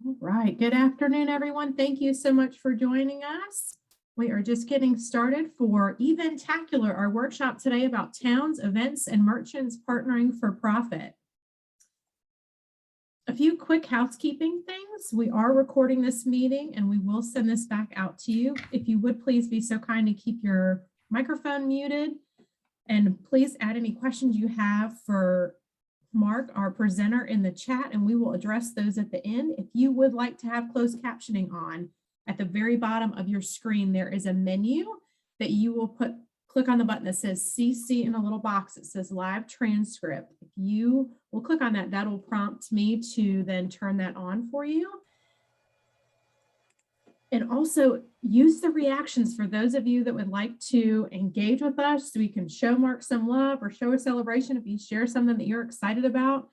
All right, good afternoon, everyone. Thank you so much for joining us. We are just getting started for Eventacular, our workshop today about towns, events, and merchants partnering for profit. A few quick housekeeping things. We are recording this meeting and we will send this back out to you. If you would please be so kind to keep your microphone muted, and please add any questions you have for Mark, our presenter, in the chat, and we will address those at the end. If you would like to have closed captioning on, at the very bottom of your screen, there is a menu that you will click on the button that says CC in a little box. It says live transcript. If you will click on that, that will prompt me to then turn that on for you. And also use the reactions for those of you that would like to engage with us so we can show Mark some love or show a celebration if you share something that you're excited about.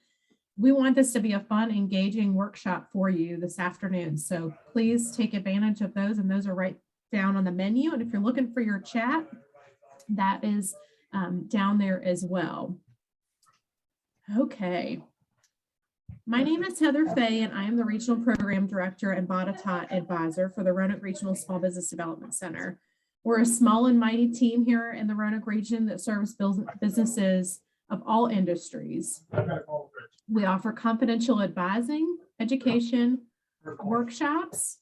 We want this to be a fun, engaging workshop for you this afternoon. So please take advantage of those, and those are right down on the menu. And if you're looking for your chat, that is down there as well. Okay. My name is Heather Fay, and I am the Regional Program Director and Botetourt Advisor for the Roanoke Regional Small Business Development Center. We're a small and mighty team here in the Roanoke region that serves businesses of all industries. We offer confidential advising, education, workshops,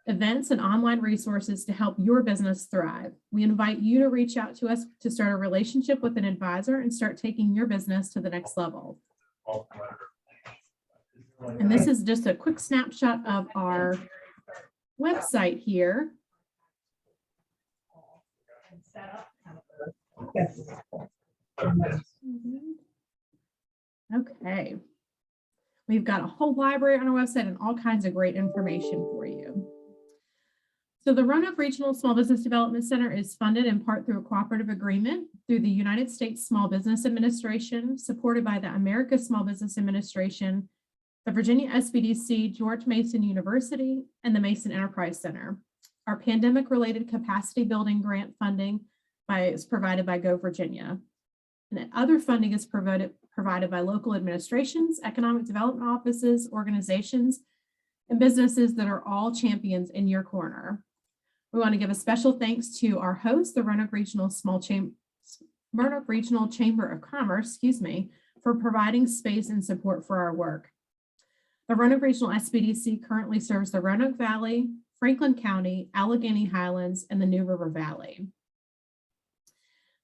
events, and online resources to help your business thrive. We invite you to reach out to us to start a relationship with an advisor and start taking your business to the next level. And this is just a quick snapshot of our website here. Okay. We've got a whole library on our website and all kinds of great information for you. So the Roanoke Regional Small Business Development Center is funded in part through a cooperative agreement through the United States Small Business Administration, supported by the America Small Business Administration, the Virginia SBDC, George Mason University, and the Mason Enterprise Center. Our pandemic-related capacity building grant funding is provided by Go Virginia. And other funding is provided by local administrations, economic development offices, organizations, and businesses that are all champions in your corner. We want to give a special thanks to our host, the Roanoke Regional Chamber of Commerce, for providing space and support for our work. The Roanoke Regional SBDC currently serves the Roanoke Valley, Franklin County, Allegheny Highlands, and the New River Valley.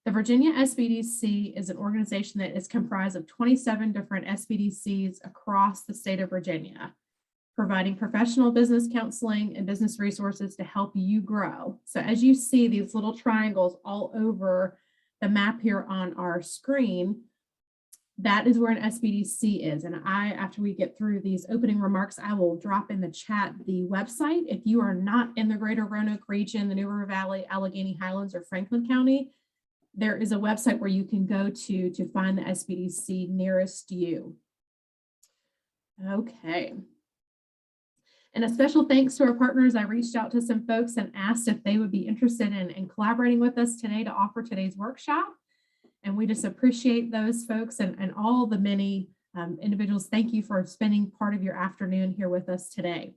The Virginia SBDC is an organization that is comprised of 27 different SBDCs across the state of Virginia, providing professional business counseling and business resources to help you grow. So as you see these little triangles all over the map here on our screen, that is where an SBDC is. And after we get through these opening remarks, I will drop in the chat the website. If you are not in the greater Roanoke region, the New River Valley, Allegheny Highlands, or Franklin County, there is a website where you can go to find the SBDC nearest you. Okay. And a special thanks to our partners. I reached out to some folks and asked if they would be interested in collaborating with us today to offer today's workshop. And we just appreciate those folks and all the many individuals. Thank you for spending part of your afternoon here with us today.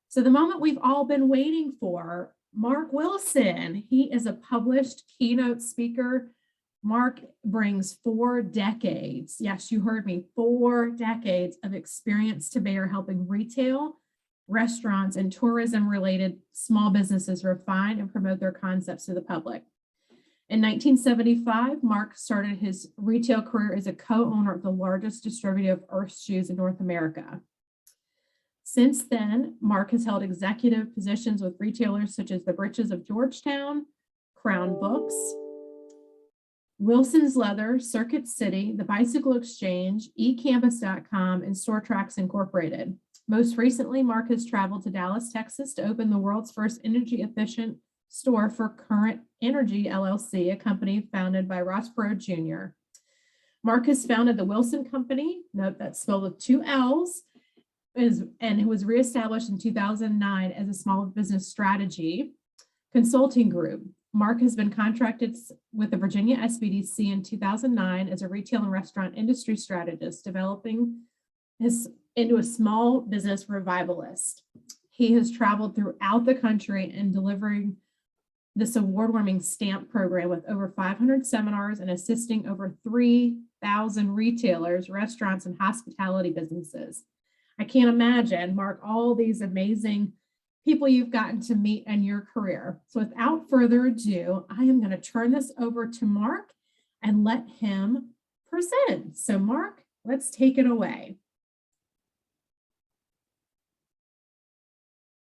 So the moment we've all been waiting for, Mark Wilson. He is a published keynote speaker. Mark brings 4 decades, yes, you heard me, 4 decades of experience to bear helping retail, restaurants, and tourism-related small businesses refine and promote their concepts to the public. In 1975, Mark started his retail career as a co-owner of the largest distributor of Earth shoes in North America. Since then, Mark has held executive positions with retailers such as the Britches of Georgetown, Crown Books, Wilson's Leather, Circuit City, the Bicycle Exchange, eCampus.com, and Store Tracks Incorporated. Most recently, Mark has traveled to Dallas, Texas to open the world's first energy-efficient store for Current Energy LLC, a company founded by Ross Perot Jr. Mark has founded the Wilson Company, note that's spelled with 2 L's, and it was reestablished in 2009 as a small business strategy consulting group. Mark has been contracted with the Virginia SBDC in 2009 as a retail and restaurant industry strategist, developing his into a small business revivalist. He has traveled throughout the country and delivering this award-winning stamp program with over 500 seminars and assisting over 3,000 retailers, restaurants, and hospitality businesses. I can't imagine, Mark, all these amazing people you've gotten to meet in your career. So without further ado, I am going to turn this over to Mark and let him present. So Mark, let's take it away.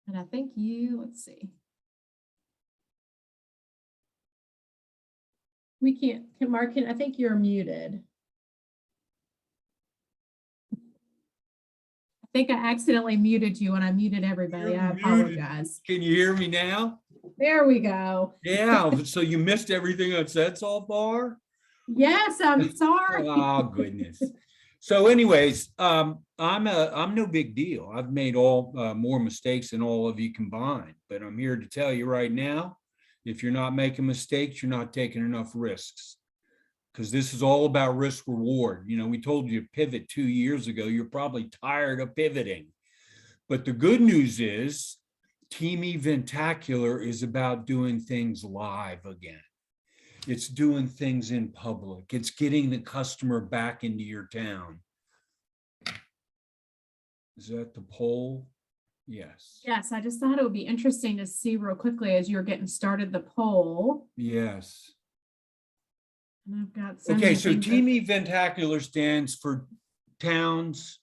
And I think let's see. We can't, Mark, I think you're muted. I think I accidentally muted you when I muted everybody. I apologize. Can you hear me now? There we go. Yeah, so you missed everything I said so far? Yes, I'm sorry. Oh, goodness. So anyways, I'm no big deal. I've made more mistakes than all of you combined, but I'm here to tell you right now, if you're not making mistakes, you're not taking enough risks, because this is all about risk reward. You know, we told you to pivot 2 years ago. You're probably tired of pivoting. But the good news is Team Eventacular is about doing things live again. It's doing things in public. It's getting the customer back into your town. Is that the poll? Yes. Yes, I just thought it would be interesting to see real quickly as you're getting started the poll. Yes. And I've got so okay, so Team Eventacular stands for towns,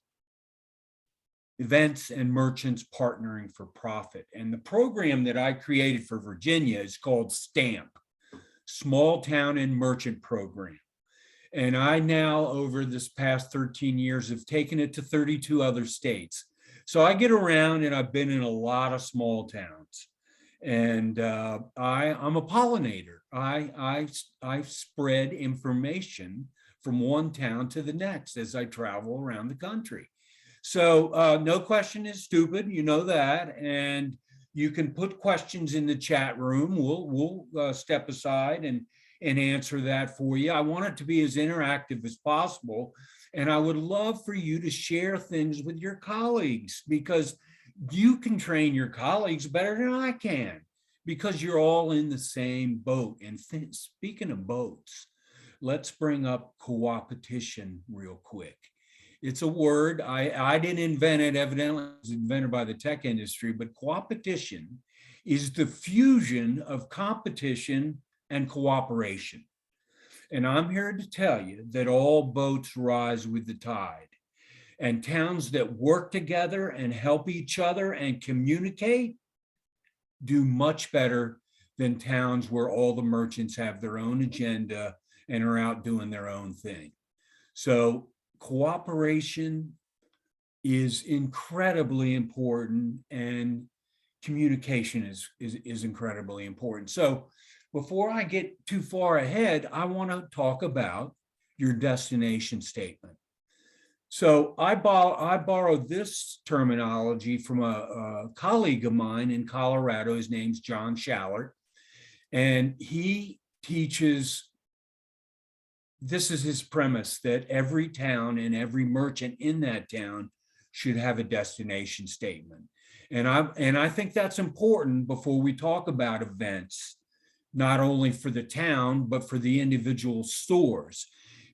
events, and merchants partnering for profit. And the program that I created for Virginia is called STAMP, Small Town and Merchant Program. And I now, over this past 13 years, have taken it to 32 other states. So I get around and I've been in a lot of small towns, and I'm a pollinator. I spread information from one town to the next as I travel around the country. So no question is stupid, you know that, and you can put questions in the chat room. We'll step aside and answer that for you. I want it to be as interactive as possible. And I would love for you to share things with your colleagues, because you can train your colleagues better than I can, because you're all in the same boat. And speaking of boats, let's bring up coopetition real quick. It's a word, I didn't invent it, evidently it was invented by the tech industry, but coopetition is the fusion of competition and cooperation. And I'm here to tell you that all boats rise with the tide, and towns that work together and help each other and communicate do much better than towns where all the merchants have their own agenda and are out doing their own thing. So cooperation is incredibly important, and communication is incredibly important. So before I get too far ahead, I want to talk about your destination statement. So I borrowed this terminology from a colleague of mine in Colorado. His name's John Shallert, and he teaches, this is his premise, that every town and every merchant in that town should have a destination statement. And I think that's important before we talk about events, not only for the town, but for the individual stores,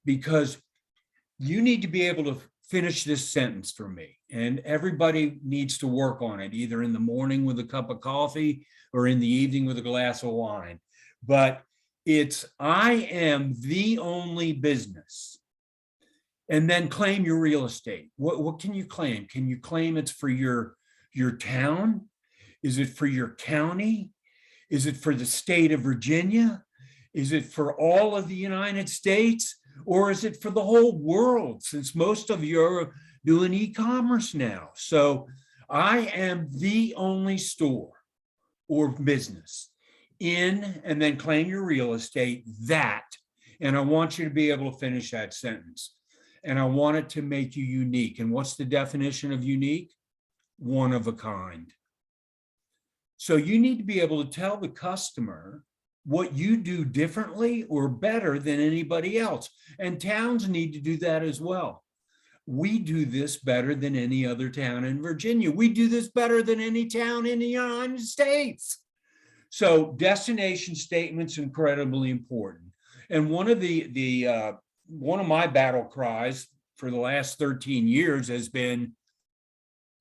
because you need to be able to finish this sentence for me, and everybody needs to work on it, either in the morning with a cup of coffee or in the evening with a glass of wine. But it's, I am the only business. And then claim your real estate. What can you claim? Can you claim it's for your town? Is it for your county? Is it for the state of Virginia? Is it for all of the United States? Or is it for the whole world, since most of you are doing e-commerce now? So I am the only store or business in, and then claim your real estate, that. And I want you to be able to finish that sentence. And I want it to make you unique. And what's the definition of unique? One of a kind. So you need to be able to tell the customer what you do differently or better than anybody else. And towns need to do that as well. We do this better than any other town in Virginia. We do this better than any town in the United States. So destination statements incredibly important. And one of my battle cries for the last 13 years has been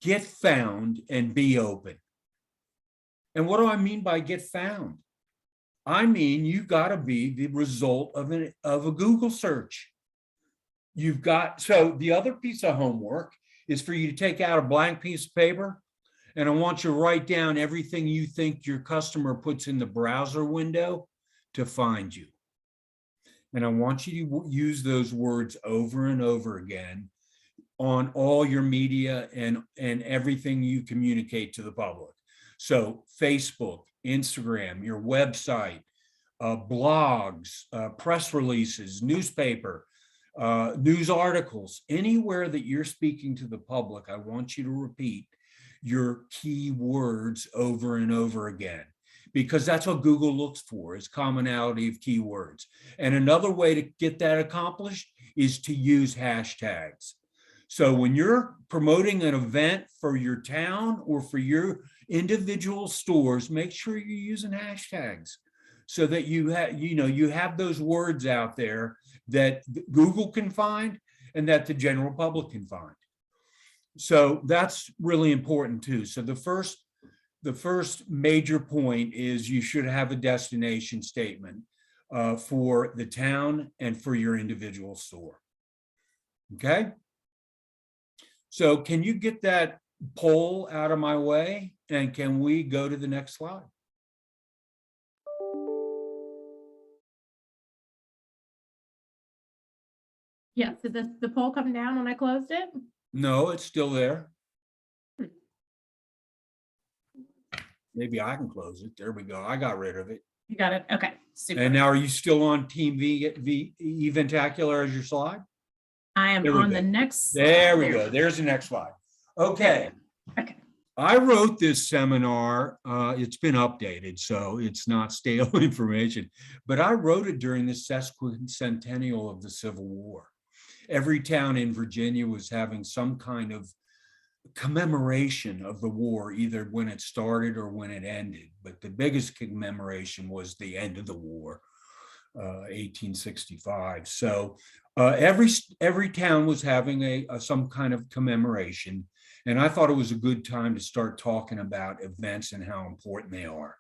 get found and be open. And what do I mean by get found? I mean, you got to be the result of a Google search. So the other piece of homework is for you to take out a blank piece of paper, and I want you to write down everything you think your customer puts in the browser window to find you. And I want you to use those words over and over again on all your media and everything you communicate to the public. So Facebook, Instagram, your website, blogs, press releases, newspaper, news articles, anywhere that you're speaking to the public, I want you to repeat your key words over and over again, because that's what Google looks for, is commonality of keywords. And another way to get that accomplished is to use hashtags. So when you're promoting an event for your town or for your individual stores, make sure you're using hashtags so that you have those words out there that Google can find and that the general public can find. So that's really important too. So the first major point is you should have a destination statement for the town and for your individual store. Okay. So can you get that poll out of my way, and can we go to the next slide? Yes, did the poll come down when I closed it? No, it's still there. Maybe I can close it. There we go. I got rid of it. You got it. Okay, super. And now are you still on Team Eventacular as your slide? I am on the next slide. There we go. There's the next slide. Okay. Okay. I wrote this seminar. It's been updated, so it's not stale information, but I wrote it during the sesquicentennial of the Civil War. Every town in Virginia was having some kind of commemoration of the war, either when it started or when it ended. But the biggest commemoration was the end of the war, 1865. So every town was having some kind of commemoration. And I thought it was a good time to start talking about events and how important they are.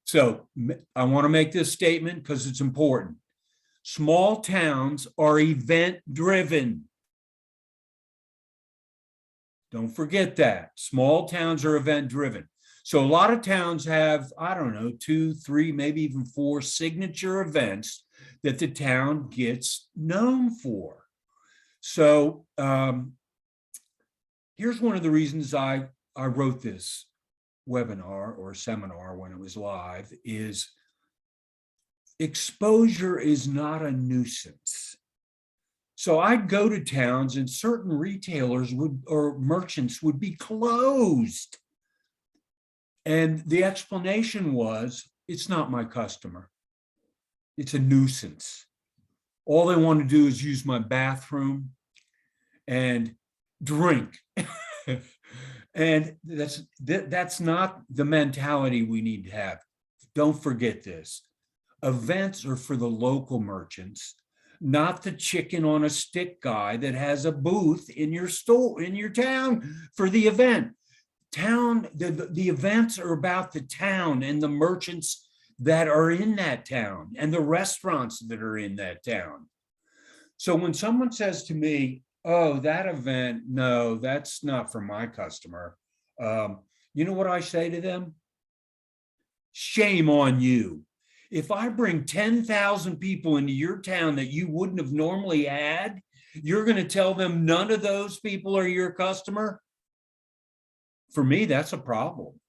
So I want to make this statement because it's important. Small towns are event driven. Don't forget that. Small towns are event driven. So a lot of towns have, I don't know, 2, 3, maybe even 4 signature events that the town gets known for. So here's one of the reasons I wrote this webinar or seminar when it was live is exposure is not a nuisance. So I'd go to towns and certain retailers or merchants would be closed. And the explanation was, it's not my customer. It's a nuisance. All they want to do is use my bathroom and drink. And that's not the mentality we need to have. Don't forget this. Events are for the local merchants, not the chicken on a stick guy that has a booth in your store, in your town for the event. The events are about the town and the merchants that are in that town and the restaurants that are in that town. So when someone says to me, oh, that event, no, that's not for my customer. You know what I say to them? Shame on you. If I bring 10,000 people into your town that you wouldn't have normally had, you're going to tell them none of those people are your customer? For me, that's a problem.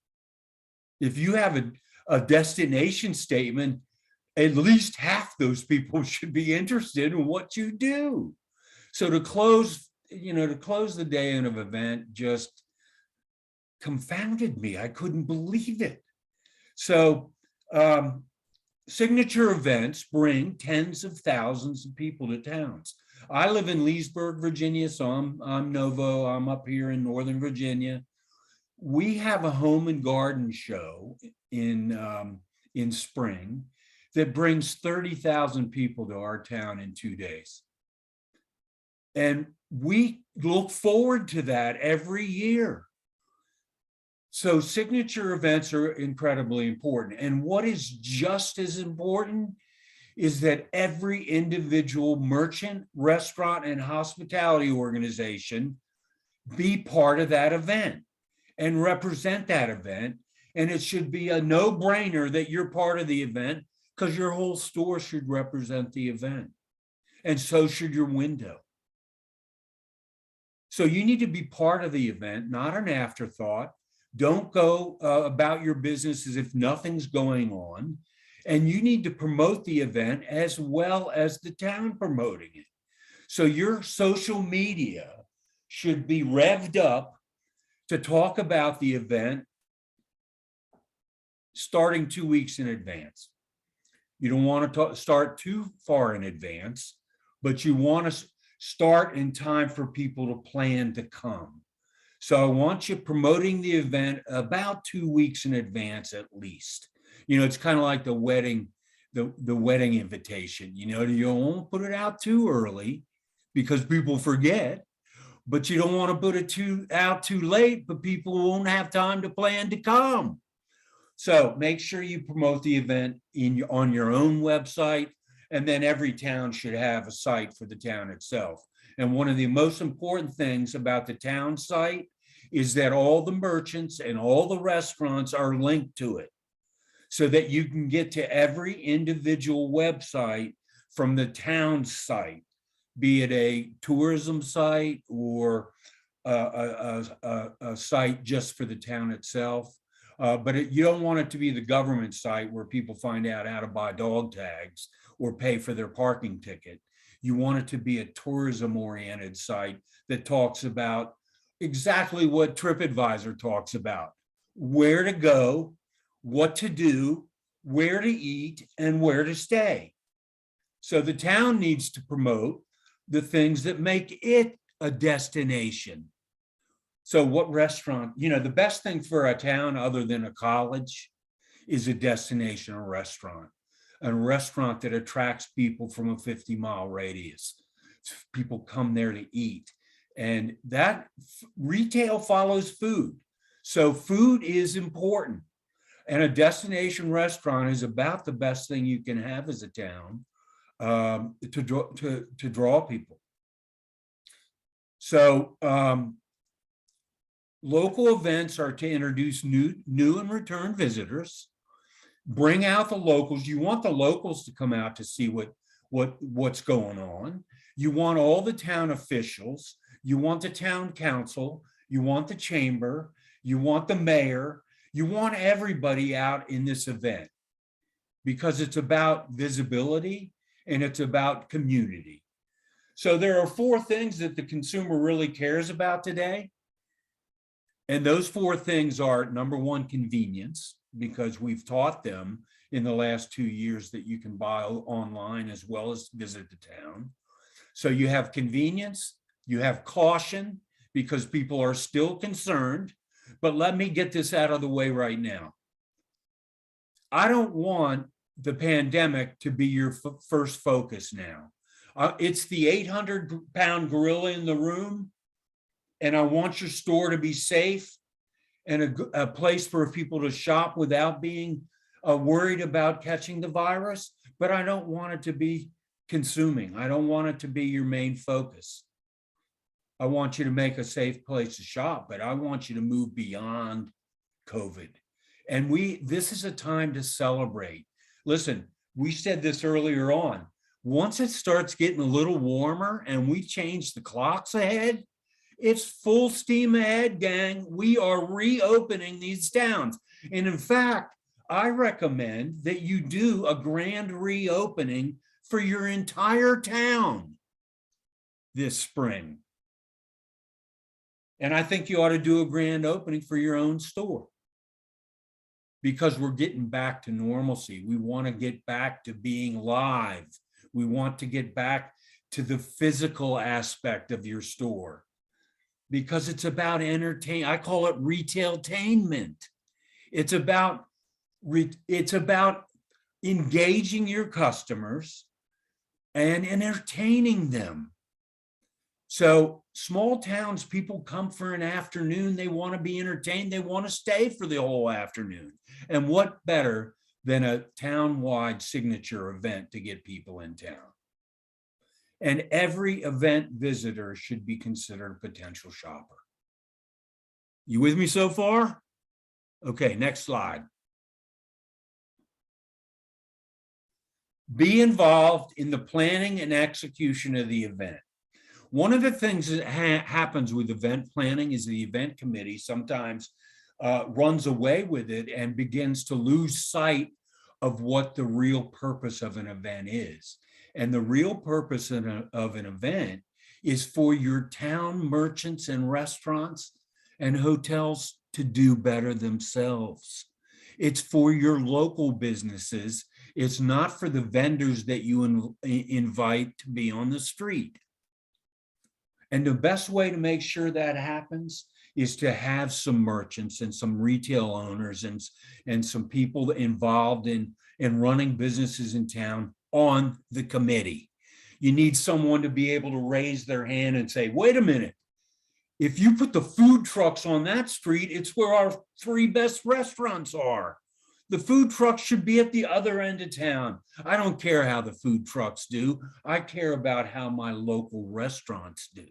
If you have a destination statement, at least half those people should be interested in what you do. So to close the day in an event just confounded me. I couldn't believe it. So signature events bring tens of thousands of people to towns. I live in Leesburg, Virginia, so I'm Novo. I'm up here in Northern Virginia. We have a home and garden show in spring that brings 30,000 people to our town in 2 days. And we look forward to that every year. So signature events are incredibly important. And what is just as important is that every individual merchant, restaurant, and hospitality organization be part of that event and represent that event. And it should be a no-brainer that you're part of the event, because your whole store should represent the event. And so should your window. So you need to be part of the event, not an afterthought. Don't go about your business as if nothing's going on. And you need to promote the event as well as the town promoting it. So your social media should be revved up to talk about the event starting 2 weeks in advance. You don't want to start too far in advance, but you want to start in time for people to plan to come. So I want you promoting the event about 2 weeks in advance at least. You know, it's kind of like the wedding, the wedding invitation. You know, you don't want to put it out too early because people forget, but you don't want to put it out too late, but people won't have time to plan to come. So make sure you promote the event on your own website, and then every town should have a site for the town itself. And one of the most important things about the town site is that all the merchants and all the restaurants are linked to it, so that you can get to every individual website from the town site, be it a tourism site or a site just for the town itself. But you don't want it to be the government site where people find out how to buy dog tags or pay for their parking ticket. You want it to be a tourism-oriented site that talks about exactly what TripAdvisor talks about: where to go, what to do, where to eat, and where to stay. So the town needs to promote the things that make it a destination. So what restaurant, you know, the best thing for a town other than a college is a destination restaurant, a restaurant that attracts people from a 50-mile radius. People come there to eat, and that retail follows food. So food is important, and a destination restaurant is about the best thing you can have as a town to draw people. So local events are to introduce new and return visitors, bring out the locals. You want the locals to come out to see what's going on. You want all the town officials. You want the town council. You want the chamber. You want the mayor. You want everybody out in this event, because it's about visibility and it's about community. So there are 4 things that the consumer really cares about today. And those 4 things are: number 1, convenience, because we've taught them in the last 2 years that you can buy online as well as visit the town. So you have convenience, you have caution, because people are still concerned. But let me get this out of the way right now. I don't want the pandemic to be your first focus now. It's the 800-pound gorilla in the room, and I want your store to be safe and a place for people to shop without being worried about catching the virus. But I don't want it to be consuming. I don't want it to be your main focus. I want you to make a safe place to shop, but I want you to move beyond COVID. And this is a time to celebrate. Listen, we said this earlier on. Once it starts getting a little warmer and we change the clocks ahead, it's full steam ahead, gang. We are reopening these towns. And in fact, I recommend that you do a grand reopening for your entire town this spring. And I think you ought to do a grand opening for your own store, because we're getting back to normalcy. We want to get back to being live. We want to get back to the physical aspect of your store, because it's about entertain. I call it retailtainment. It's about engaging your customers and entertaining them. So small towns, people come for an afternoon, they want to be entertained, they want to stay for the whole afternoon. And what better than a town-wide signature event to get people in town? And every event visitor should be considered a potential shopper. You with me so far? Okay, next slide. Be involved in the planning and execution of the event. One of the things that happens with event planning is the event committee sometimes runs away with it and begins to lose sight of what the real purpose of an event is. And the real purpose of an event is for your town merchants and restaurants and hotels to do better themselves. It's for your local businesses. It's not for the vendors that you invite to be on the street. And the best way to make sure that happens is to have some merchants and some retail owners and some people involved in running businesses in town on the committee. You need someone to be able to raise their hand and say, wait a minute, if you put the food trucks on that street, it's where our 3 best restaurants are. The food trucks should be at the other end of town. I don't care how the food trucks do. I care about how my local restaurants do.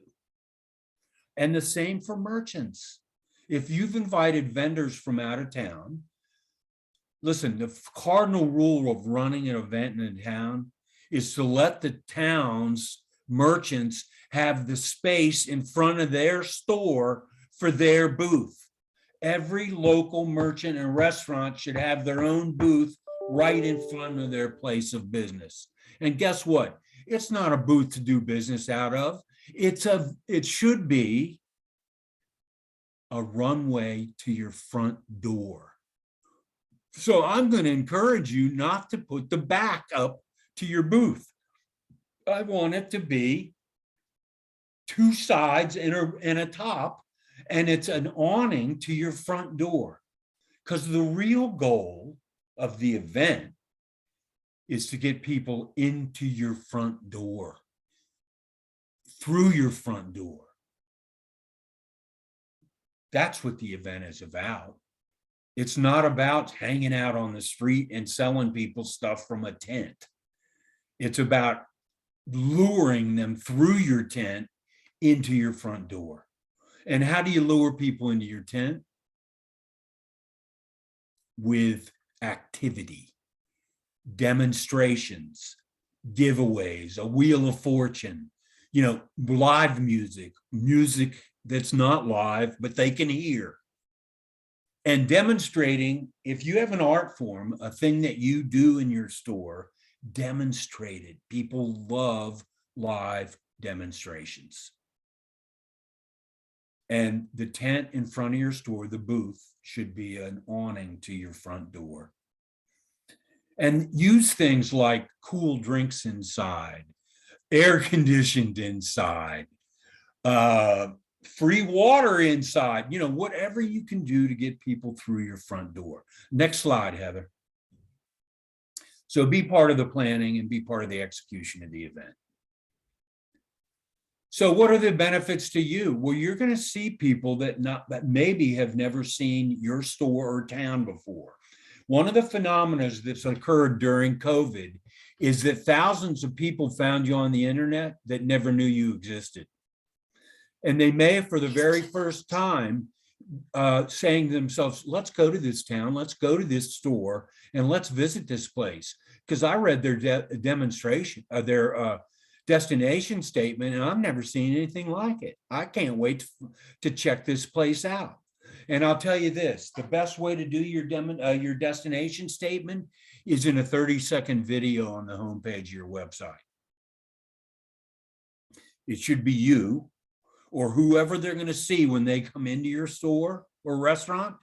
And the same for merchants. If you've invited vendors from out of town, listen, the cardinal rule of running an event in a town is to let the town's merchants have the space in front of their store for their booth. Every local merchant and restaurant should have their own booth right in front of their place of business. And guess what? It's not a booth to do business out of. It should be a runway to your front door. So I'm going to encourage you not to put the back up to your booth. I want it to be 2 sides and a top, and it's an awning to your front door. Because the real goal of the event is to get people into your front door, through your front door. That's what the event is about. It's not about hanging out on the street and selling people stuff from a tent. It's about luring them through your tent into your front door. And how do you lure people into your tent? With activity, demonstrations, giveaways, a wheel of fortune, live music that's not live, but they can hear. And demonstrating, if you have an art form, a thing that you do in your store, demonstrate it. People love live demonstrations. And the tent in front of your store, the booth, should be an awning to your front door. And use things like cool drinks inside, air conditioned inside, free water inside, whatever you can do to get people through your front door. Next slide, Heather. So be part of the planning and be part of the execution of the event. So what are the benefits to you? Well, you're going to see people that maybe have never seen your store or town before. One of the phenomena that's occurred during COVID is that thousands of people found you on the internet that never knew you existed. And they may have, for the very first time, saying to themselves, let's go to this town, let's go to this store, and let's visit this place. Because I read their their destination statement, and I've never seen anything like it. I can't wait to check this place out. And I'll tell you this, the best way to do your destination statement is in a 30-second video on the homepage of your website. It should be you or whoever they're going to see when they come into your store or restaurant.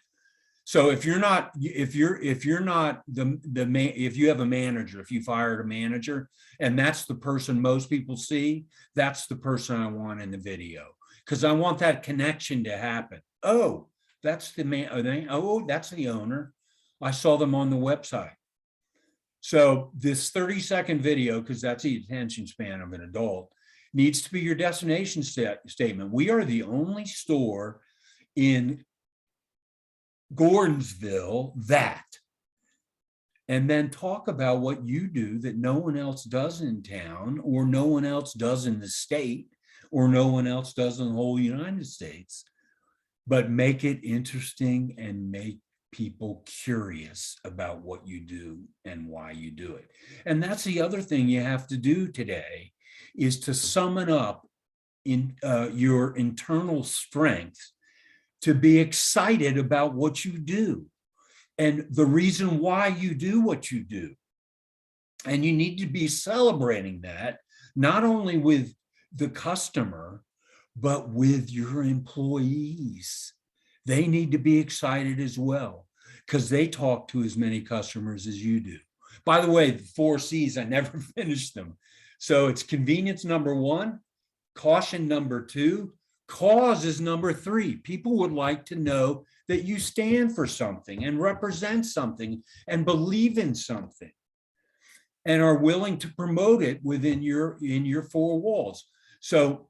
So if you're not if you're not the man, if you have a manager, if you fired a manager, and that's the person most people see, that's the person I want in the video, because I want that connection to happen. Oh, that's the man. Oh, that's the owner. I saw them on the website. So this 30-second video, because that's the attention span of an adult, needs to be your destination statement. We are the only store in Gordonsville that, and then talk about what you do that no one else does in town, or no one else does in the state, or no one else does in the whole United States, but make it interesting and make people curious about what you do and why you do it. And that's the other thing you have to do today, is to summon up in your internal strength to be excited about what you do and the reason why you do what you do. And you need to be celebrating that, not only with the customer, but with your employees. They need to be excited as well, because they talk to as many customers as you do. By the way, the 4 C's, I never finished them. So it's convenience, number 1, caution, number 2, cause is number 3. People would like to know that you stand for something and represent something and believe in something and are willing to promote it within your 4 walls. So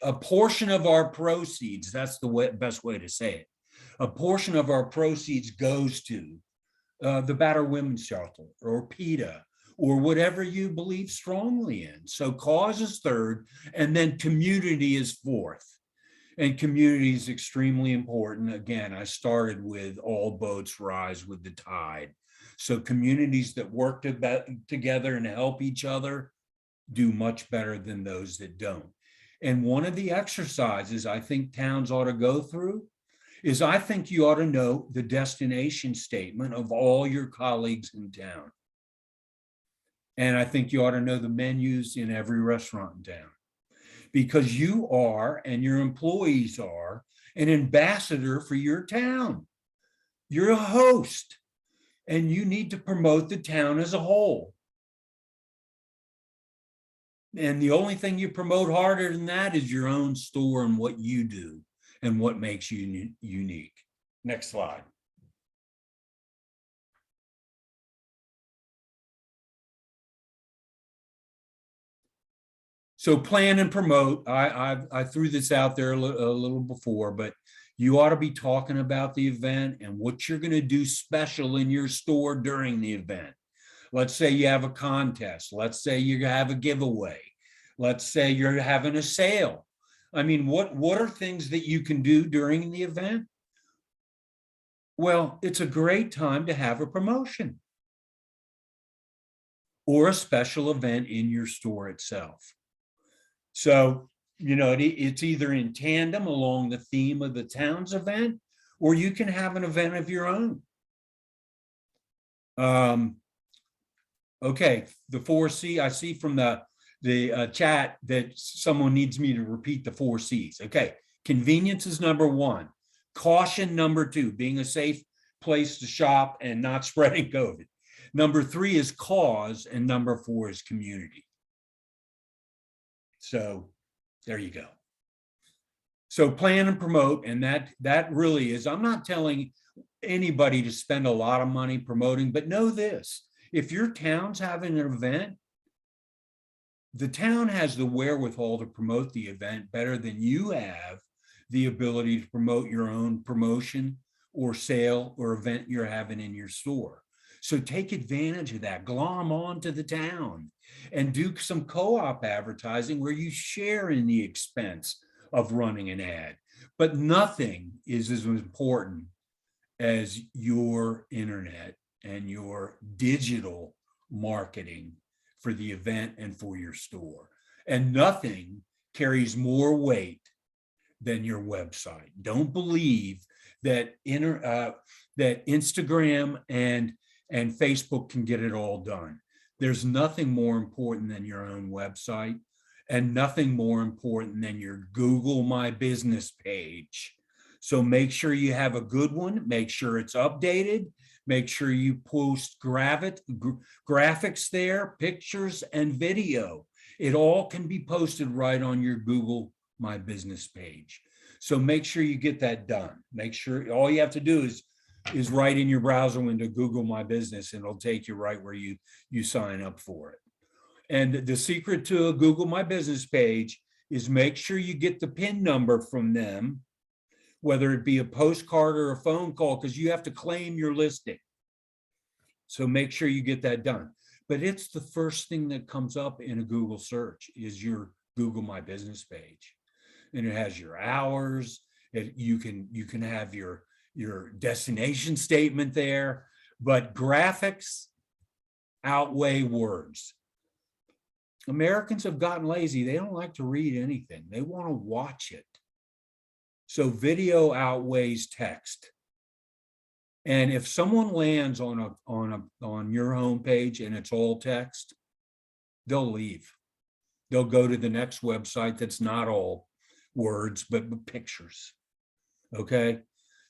a portion of our proceeds, that's the best way to say it, a portion of our proceeds goes to the Battered Women's Shelter or PETA or whatever you believe strongly in. So cause is 3rd, and then community is 4th. And community is extremely important. Again, I started with all boats rise with the tide. So communities that work together and help each other do much better than those that don't. And one of the exercises I think towns ought to go through is, I think you ought to know the destination statement of all your colleagues in town. And I think you ought to know the menus in every restaurant in town, because you are, and your employees are, an ambassador for your town. You're a host, and you need to promote the town as a whole. And the only thing you promote harder than that is your own store and what you do and what makes you unique. Next slide. So plan and promote. I threw this out there a little before, but you ought to be talking about the event and what you're going to do special in your store during the event. Let's say you have a contest. Let's say you have a giveaway. Let's say you're having a sale. I mean, what are things that you can do during the event? Well, it's a great time to have a promotion or a special event in your store itself. So, you know, it's either in tandem along the theme of the town's event, or you can have an event of your own. Okay, the 4C, I see from the chat that someone needs me to repeat the 4 C's. Okay, convenience is number 1. Caution, number 2, being a safe place to shop and not spreading COVID. Number 3 is cause, and number 4 is community. So there you go. So plan and promote, and that really is, I'm not telling anybody to spend a lot of money promoting, but know this: if your town's having an event, the town has the wherewithal to promote the event better than you have the ability to promote your own promotion or sale or event you're having in your store. So take advantage of that, glom on to the town and do some co-op advertising where you share in the expense of running an ad. But nothing is as important as your internet and your digital marketing for the event and for your store. And nothing carries more weight than your website. Don't believe that that Instagram and Facebook can get it all done. There's nothing more important than your own website, and nothing more important than your Google My Business page. So make sure you have a good one, make sure it's updated, make sure you post graphics there, pictures and video. It all can be posted right on your Google My Business page. So make sure you get that done. Make sure all you have to do is write in your browser window, Google My Business, and it'll take you right where you sign up for it. And the secret to a Google My Business page is make sure you get the PIN number from them, whether it be a postcard or a phone call, because you have to claim your listing. So make sure you get that done. But it's the first thing that comes up in a Google search is your Google My Business page. And it has your hours. You can have your destination statement there, but graphics outweigh words. Americans have gotten lazy. They don't like to read anything. They want to watch it. So video outweighs text. And if someone lands on your homepage and it's all text, they'll leave. They'll go to the next website that's not all words, but pictures. Okay.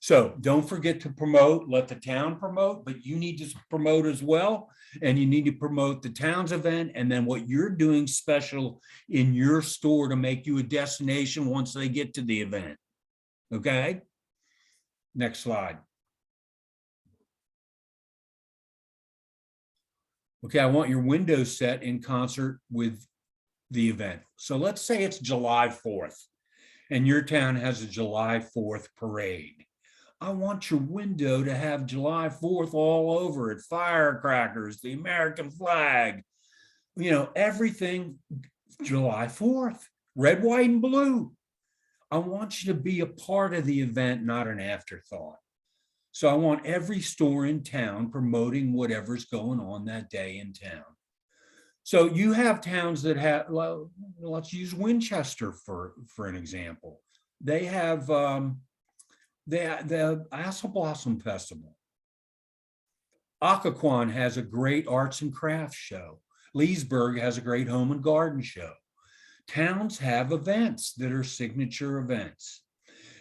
So don't forget to promote, let the town promote, but you need to promote as well. And you need to promote the town's event and then what you're doing special in your store to make you a destination once they get to the event. Okay. Next slide. Okay, I want your window set in concert with the event. So let's say it's July 4th and your town has a July 4th parade. I want your window to have July 4th all over it, firecrackers, the American flag, you know, everything July 4th, red, white, and blue. I want you to be a part of the event, not an afterthought. So I want every store in town promoting whatever's going on that day in town. So you have towns that have, well, let's use Winchester for an example. They have the Apple Blossom Festival. Occoquan has a great arts and crafts show. Leesburg has a great home and garden show. Towns have events that are signature events.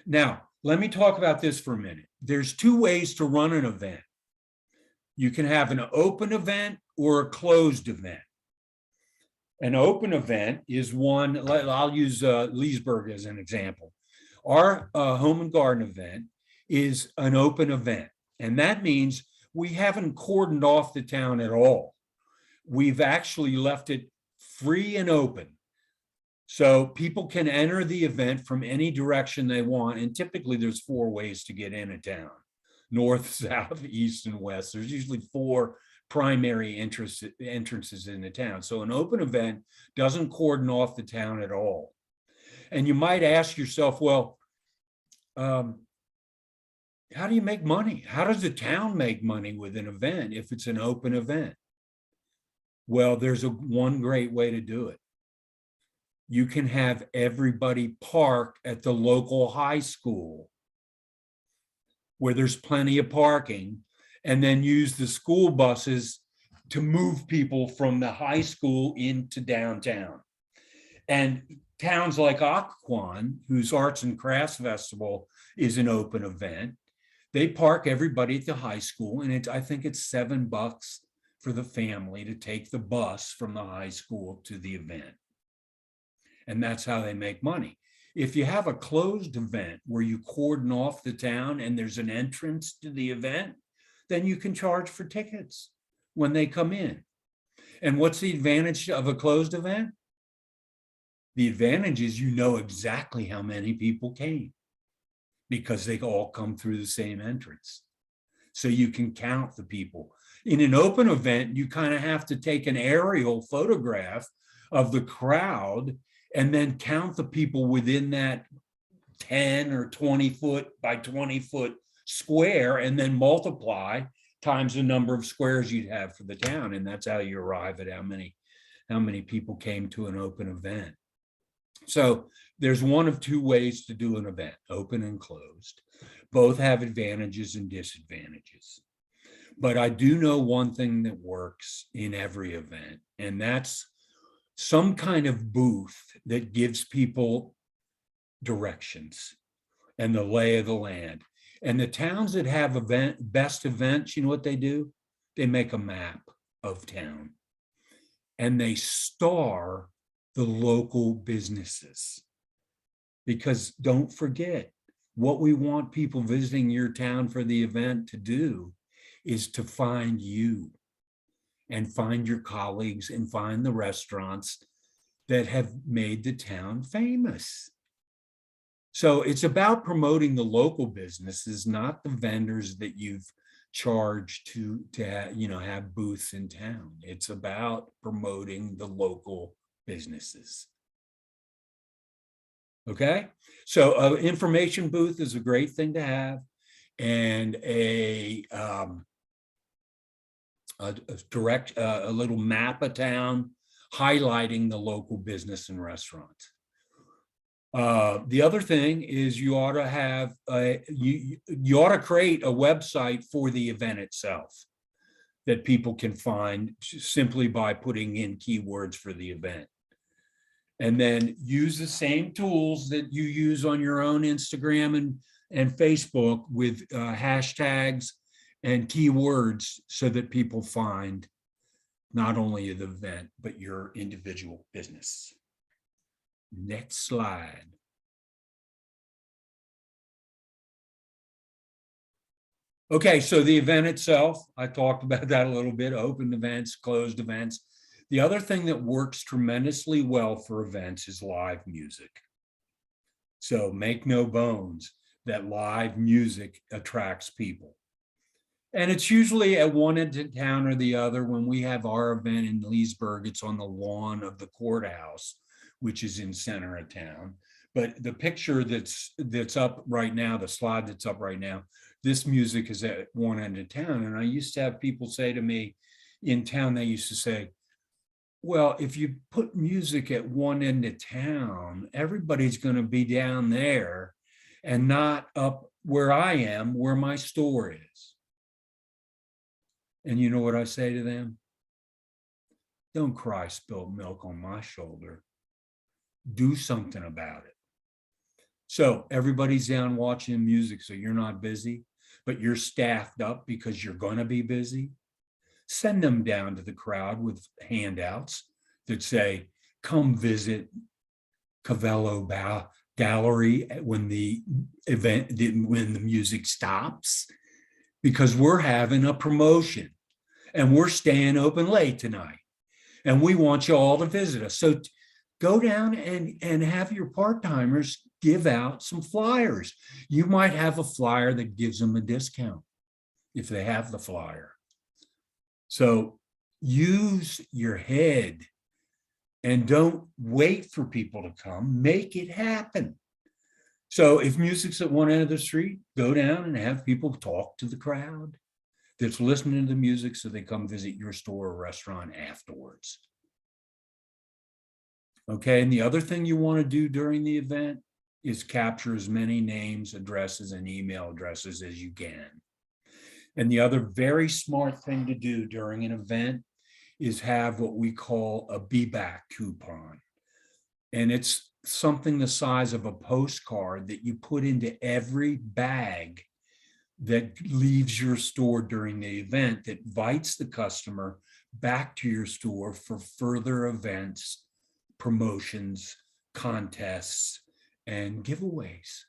Now, let me talk about this for a minute. There's two ways to run an event. You can have an open event or a closed event. An open event is one, I'll use Leesburg as an example. Our home and garden event is an open event. And that means we haven't cordoned off the town at all. We've actually left it free and open. So people can enter the event from any direction they want. And typically there's 4 ways to get in a town: north, south, east, and west. There's usually 4 primary entrances in the town. So an open event doesn't cordon off the town at all. And you might ask yourself, well, how do you make money? How does the town make money with an event if it's an open event? Well, there's one great way to do it. You can have everybody park at the local high school where there's plenty of parking, and then use the school buses to move people from the high school into downtown. And towns like Occoquan, whose Arts and Crafts Festival is an open event, they park everybody at the high school, and I think it's $7 for the family to take the bus from the high school to the event. And that's how they make money. If you have a closed event where you cordon off the town and there's an entrance to the event, then you can charge for tickets when they come in. And what's the advantage of a closed event? The advantage is you know exactly how many people came because they all come through the same entrance. So you can count the people. In an open event, you kind of have to take an aerial photograph of the crowd and then count the people within that 10 or 20 foot by 20 foot square, and then multiply times the number of squares you'd have for the town. And that's how you arrive at how many people came to an open event. So there's one of 2 ways to do an event, open and closed. Both have advantages and disadvantages. But I do know one thing that works in every event, and that's some kind of booth that gives people directions. and the lay of the land. And the towns that have best events, you know what they do? They make a map of town and they star the local businesses. Because don't forget, what we want people visiting your town for the event to do is to find you and find your colleagues and find the restaurants that have made the town famous. So it's about promoting the local businesses, not the vendors that you've charged to have booths in town. It's about promoting the local businesses. Okay, so an information booth is a great thing to have, and a little map of town highlighting the local business and restaurants. The other thing is you ought to have you ought to create a website for the event itself that people can find simply by putting in keywords for the event. And then use the same tools that you use on your own Instagram and Facebook with hashtags and keywords so that people find not only the event, but your individual business. Next slide. Okay, so the event itself, I talked about that a little bit, open events, closed events. The other thing that works tremendously well for events is live music. So make no bones that live music attracts people. And it's usually at one end of town or the other. When we have our event in Leesburg, it's on the lawn of the courthouse, which is in center of town. But the picture that's up right now, the slide that's up right now, this music is at one end of town. And I used to have people say to me in town, they used to say, well, if you put music at one end of town, everybody's going to be down there and not up where I am, where my store is. And you know what I say to them? Don't cry spilled milk on my shoulder. Do something about it. So everybody's down watching music, so you're not busy, but you're staffed up because you're going to be busy. Send them down to the crowd with handouts that say, come visit Cavello Gallery when the music stops, because we're having a promotion and we're staying open late tonight and we want you all to visit us. So go down and have your part-timers give out some flyers. You might have a flyer that gives them a discount if they have the flyer. So use your head and don't wait for people to come. Make it happen. So if music's at one end of the street, go down and have people talk to the crowd that's listening to the music so they come visit your store or restaurant afterwards. Okay, and the other thing you want to do during the event is capture as many names, addresses, and email addresses as you can. And the other very smart thing to do during an event is have what we call a be back coupon. And it's something the size of a postcard that you put into every bag that leaves your store during the event that invites the customer back to your store for further events, promotions, contests, and giveaways.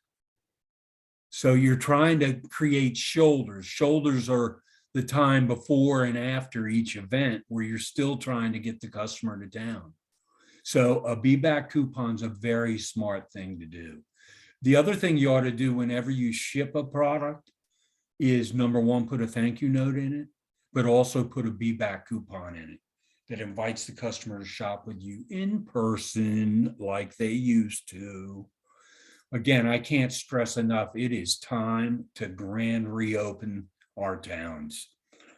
So you're trying to create shoulders. Shoulders are the time before and after each event where you're still trying to get the customer to town. So a be back coupon is a very smart thing to do. The other thing you ought to do whenever you ship a product is, number one, put a thank you note in it, but also put a be back coupon in it that invites the customer to shop with you in person like they used to. Again, I can't stress enough, it is time to grand reopen our towns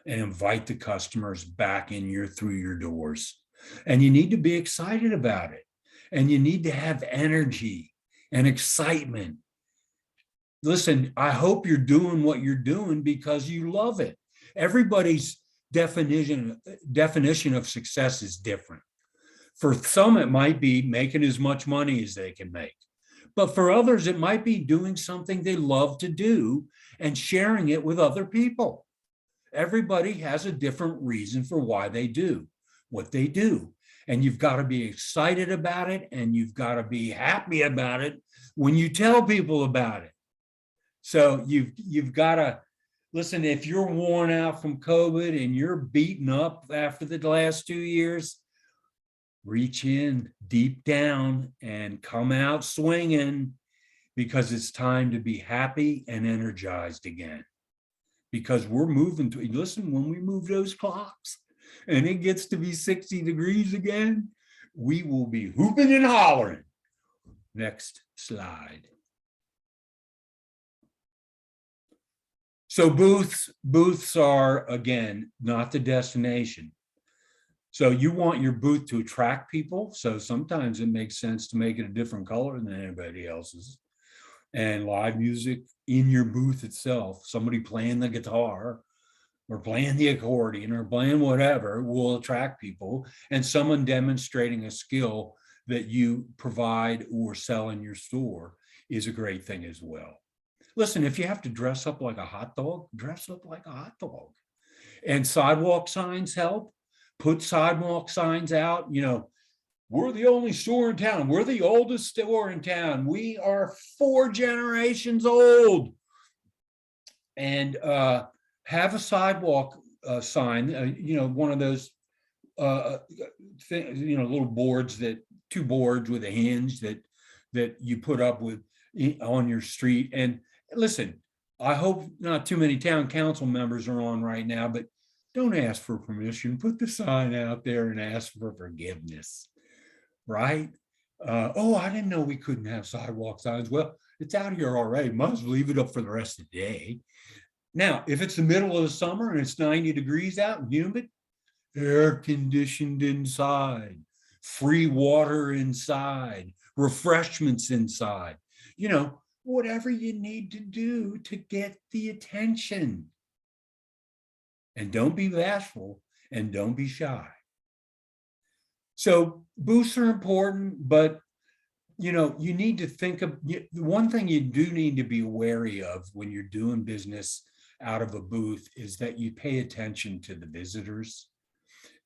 and invite the customers back in through your doors. And you need to be excited about it. And you need to have energy and excitement. Listen, I hope you're doing what you're doing because you love it. Everybody's definition of success is different. For some, it might be making as much money as they can make. But for others, it might be doing something they love to do and sharing it with other people. Everybody has a different reason for why they do what they do. And you've got to be excited about it, and you've got to be happy about it when you tell people about it. So you've got to listen. If you're worn out from COVID and you're beaten up after the last 2 years, reach in deep down and come out swinging, because it's time to be happy and energized again. Because we're moving to, listen, when we move those clocks and it gets to be 60 degrees again, we will be hooping and hollering. Next slide. So booths are, again, not the destination. So you want your booth to attract people. So sometimes it makes sense to make it a different color than anybody else's. And live music in your booth itself, somebody playing the guitar or playing the accordion or playing whatever, will attract people. And someone demonstrating a skill that you provide or sell in your store is a great thing as well. Listen, if you have to dress up like a hot dog, dress up like a hot dog. And sidewalk signs help. Put sidewalk signs out. You know, we're the only store in town. We're the oldest store in town. We are 4 generations old. And have a sidewalk sign, you know, one of those, you know, little boards, that 2 boards with a hinge that you put up with on your street. And listen, I hope not too many town council members are on right now, but don't ask for permission. Put the sign out there and ask for forgiveness, right? Oh, I didn't know we couldn't have sidewalk signs. Well, it's out here already. Might as well leave it up for the rest of the day. Now, if it's the middle of the summer and it's 90 degrees out and humid, air conditioned inside, free water inside, refreshments inside, you know, whatever you need to do to get the attention. And don't be bashful and don't be shy. So booths are important, but you know, you need to think of one thing you do need to be wary of when you're doing business out of a booth is that you pay attention to the visitors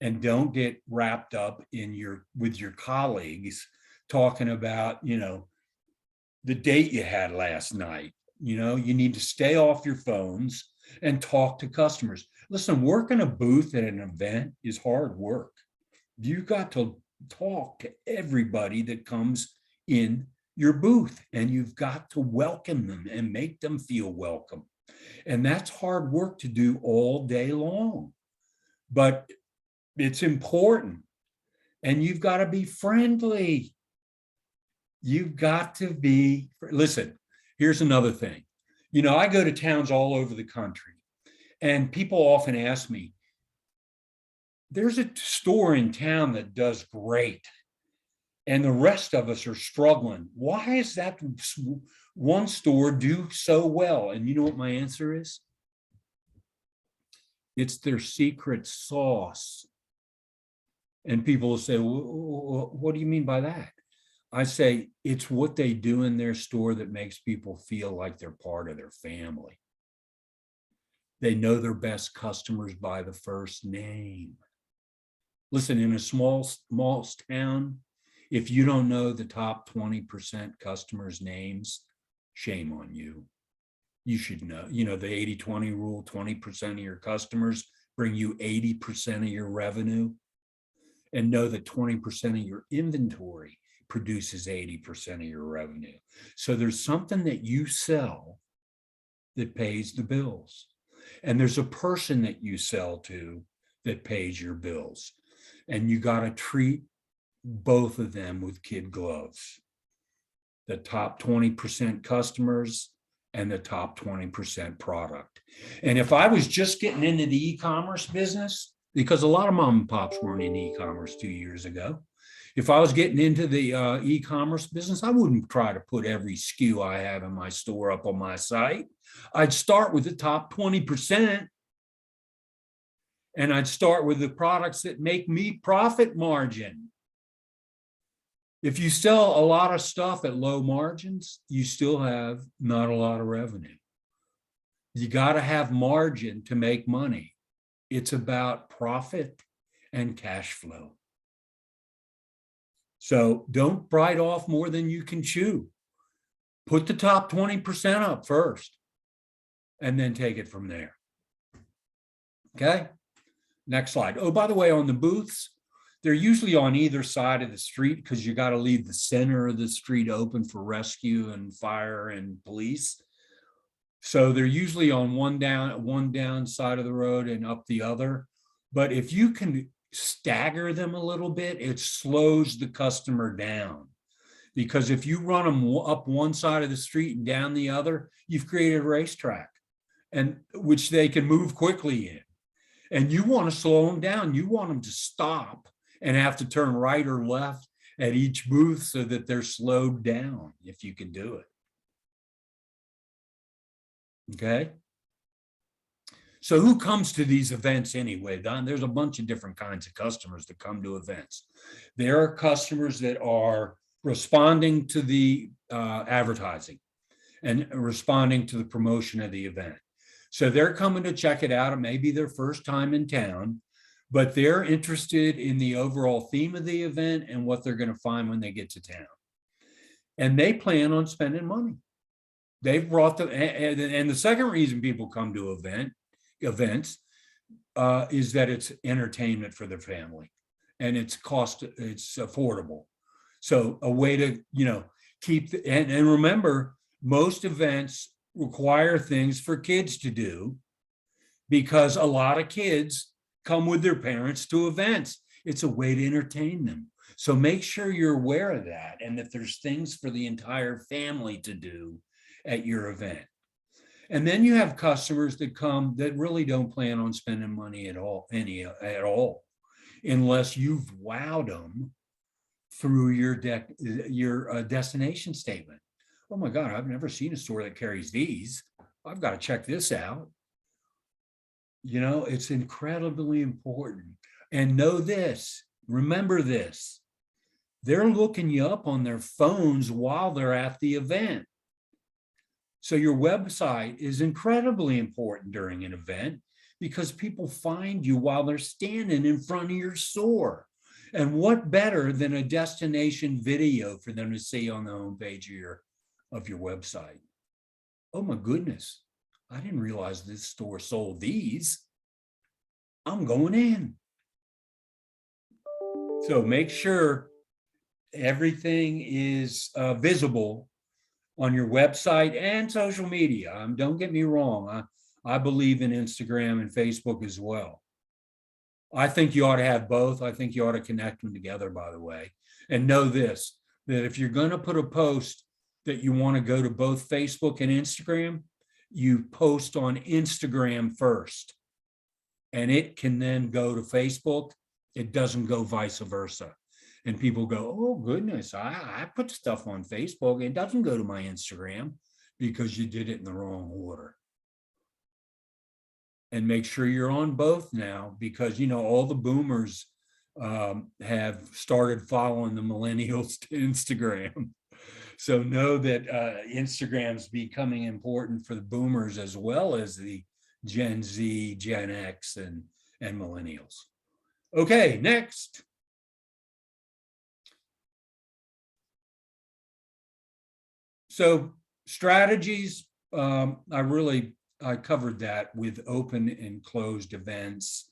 and don't get wrapped up in with your colleagues talking about, you know, the date you had last night. You know, you need to stay off your phones and talk to customers. Listen, working a booth at an event is hard work. You've got to talk to everybody that comes in your booth, and you've got to welcome them and make them feel welcome. And that's hard work to do all day long, but it's important. And you've got to be friendly. You've got to be, listen, here's another thing. You know, I go to towns all over the country, and people often ask me, there's a store in town that does great, and the rest of us are struggling. Why is that one store do so well? And you know what my answer is? It's their secret sauce. And people will say, well, what do you mean by that? I say, it's what they do in their store that makes people feel like they're part of their family. They know their best customers by the first name. Listen, in a small town, if you don't know the top 20% customers' names, shame on you. You should know, you know, the 80-20 rule, 20% of your customers bring you 80% of your revenue, and know that 20% of your inventory produces 80% of your revenue. So there's something that you sell that pays the bills. And there's a person that you sell to that pays your bills. And you got to treat both of them with kid gloves. The top 20% customers and the top 20% product. And if I was just getting into the e-commerce business, because a lot of mom and pops weren't in e-commerce 2 years ago, if I was getting into the e-commerce business, I wouldn't try to put every SKU I have in my store up on my site. I'd start with the top 20%. And I'd start with the products that make me profit margin. If you sell a lot of stuff at low margins, you still have not a lot of revenue. You got to have margin to make money. It's about profit and cash flow. So don't bite off more than you can chew. Put the top 20% up first and then take it from there. Okay, next slide. Oh, by the way, on the booths, they're usually on either side of the street because you got to leave the center of the street open for rescue and fire and police. So they're usually on one down side of the road and up the other. But if you can stagger them a little bit, it slows the customer down. Because if you run them up one side of the street and down the other, you've created a racetrack, and which they can move quickly in. And you want to slow them down. You want them to stop and have to turn right or left at each booth so that they're slowed down, if you can do it. Okay. So who comes to these events anyway, Don? There's a bunch of different kinds of customers that come to events. There are customers that are responding to the advertising and responding to the promotion of the event. So they're coming to check it out. It may be their first time in town, but they're interested in the overall theme of the event and what they're going to find when they get to town. And they plan on spending money. They've brought the, and the second reason people come to events is that it's entertainment for their family, and it's affordable. So a way to, keep, and remember, most events require things for kids to do because a lot of kids come with their parents to events. It's a way to entertain them. So make sure you're aware of that and that there's things for the entire family to do at your event. And then you have customers that come that really don't plan on spending money at all, unless you've wowed them through your destination statement. Oh my God, I've never seen a store that carries these. I've got to check this out. It's incredibly important. And know this, remember this, they're looking you up on their phones while they're at the event. So your website is incredibly important during an event because people find you while they're standing in front of your store. And what better than a destination video for them to see on the homepage of your website? Oh my goodness, I didn't realize this store sold these. I'm going in. So make sure everything is visible on your website and social media. Don't get me wrong. I believe in Instagram and Facebook as well. I think you ought to have both. I think you ought to connect them together, by the way. And know this, that if you're going to put a post that you want to go to both Facebook and Instagram, you post on Instagram first. And it can then go to Facebook. It doesn't go vice versa. And people go, oh goodness, I put stuff on Facebook. It doesn't go to my Instagram because you did it in the wrong order. And make sure you're on both now because, all the boomers have started following the millennials to Instagram. So know that Instagram's becoming important for the boomers as well as the Gen Z, Gen X, and millennials. Okay, next. So strategies, I covered that with open and closed events,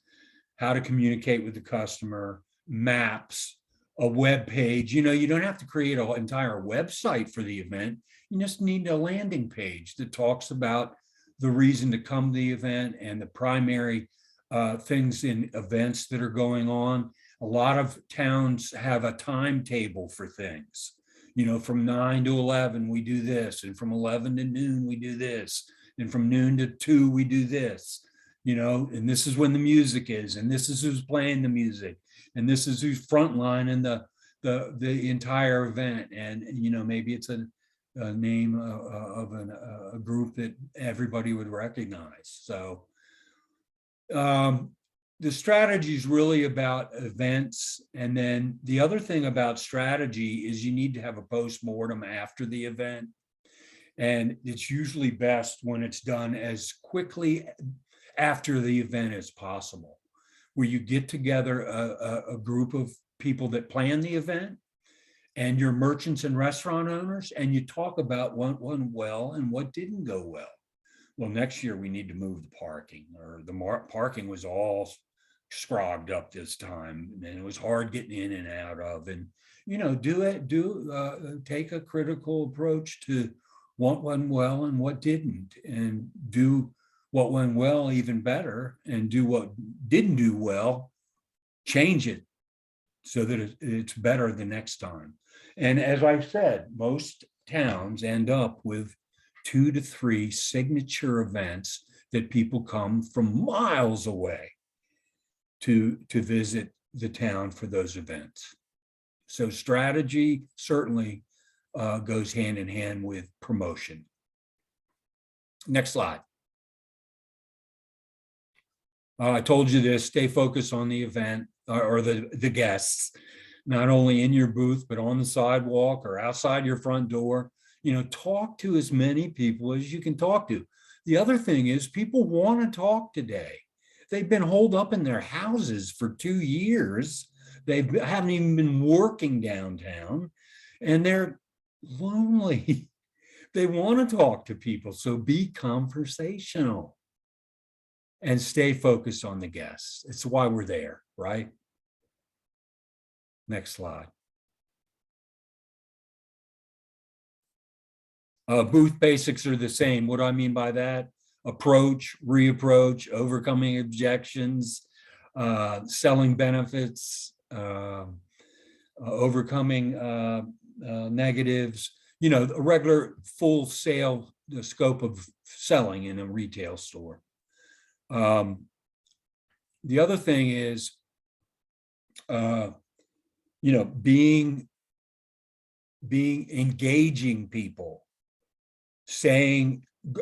how to communicate with the customer, maps, a web page. You don't have to create an entire website for the event. You just need a landing page that talks about the reason to come to the event and the primary things in events that are going on. A lot of towns have a timetable for things. From 9 to 11, we do this. And from 11 to noon, we do this. And from noon to 2, we do this. And this is when the music is. And this is who's playing the music. And this is who's frontline in the entire event. And, maybe it's a name of a group that everybody would recognize. So the strategy is really about events. And then the other thing about strategy is you need to have a postmortem after the event. And it's usually best when it's done as quickly after the event as possible, where you get together a group of people that plan the event and your merchants and restaurant owners, and you talk about what went well and what didn't go well. Well, next year we need to move the parking, or the parking was all scrogged up this time, and it was hard getting in and out of. And take a critical approach to what went well and what didn't, and do what went well even better, and do what didn't do well, change it so that it's better the next time. And as I said, most towns end up with 2 to 3 signature events that people come from miles away to visit the town for those events. So strategy certainly goes hand in hand with promotion. Next slide. I told you this, stay focused on the event or the guests, not only in your booth, but on the sidewalk or outside your front door. Talk to as many people as you can talk to. The other thing is people want to talk today. They've been holed up in their houses for 2 years. They haven't even been working downtown, and they're lonely. They want to talk to people. So be conversational and stay focused on the guests. It's why we're there, right? Next slide. Booth basics are the same. What do I mean by that? Approach, reapproach, overcoming objections, selling benefits, overcoming negatives, a regular full sale, the scope of selling in a retail store. The other thing is, being engaging people,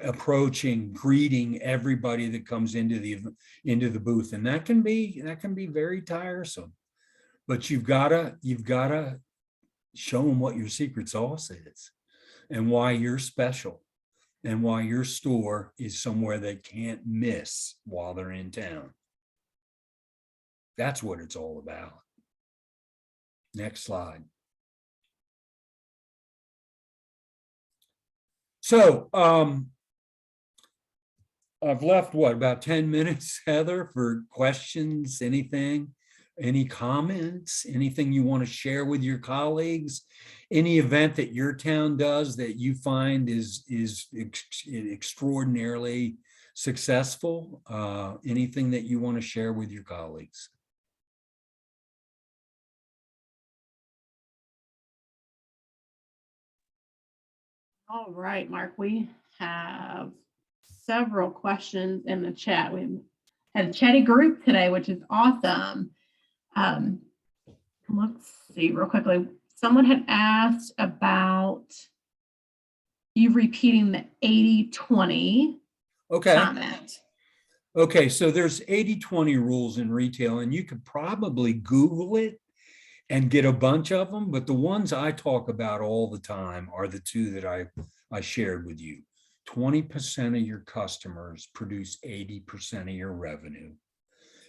approaching, greeting everybody that comes into the booth, and that can be very tiresome. But you've gotta show them what your secret sauce is, and why you're special, and why your store is somewhere they can't miss while they're in town. That's what it's all about. Next slide. So I've left about 10 minutes, Heather, for questions, anything, any comments, anything you want to share with your colleagues, any event that your town does that you find is extraordinarily successful, anything that you want to share with your colleagues. All right, Mark, we have several questions in the chat. We had a chatty group today, which is awesome. Let's see real quickly. Someone had asked about you repeating the 80-20 comment. Okay, so there's 80-20 rules in retail, and you could probably Google it and get a bunch of them, but the ones I talk about all the time are the 2 that I shared with you. 20% of your customers produce 80% of your revenue,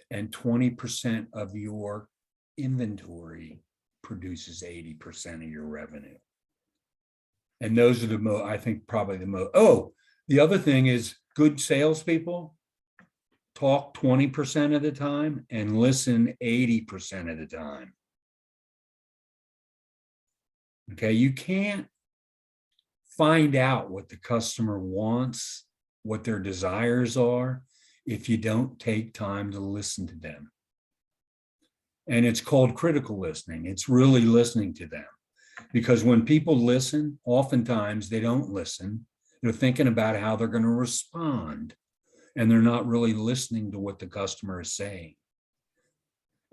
and 20% of your inventory produces 80% of your revenue. And those are I think probably the most. Oh, the other thing is good salespeople talk 20% of the time and listen 80% of the time. Okay, you can't find out what the customer wants, what their desires are, if you don't take time to listen to them. And it's called critical listening. It's really listening to them. Because when people listen, oftentimes they don't listen. They're thinking about how they're going to respond, and they're not really listening to what the customer is saying.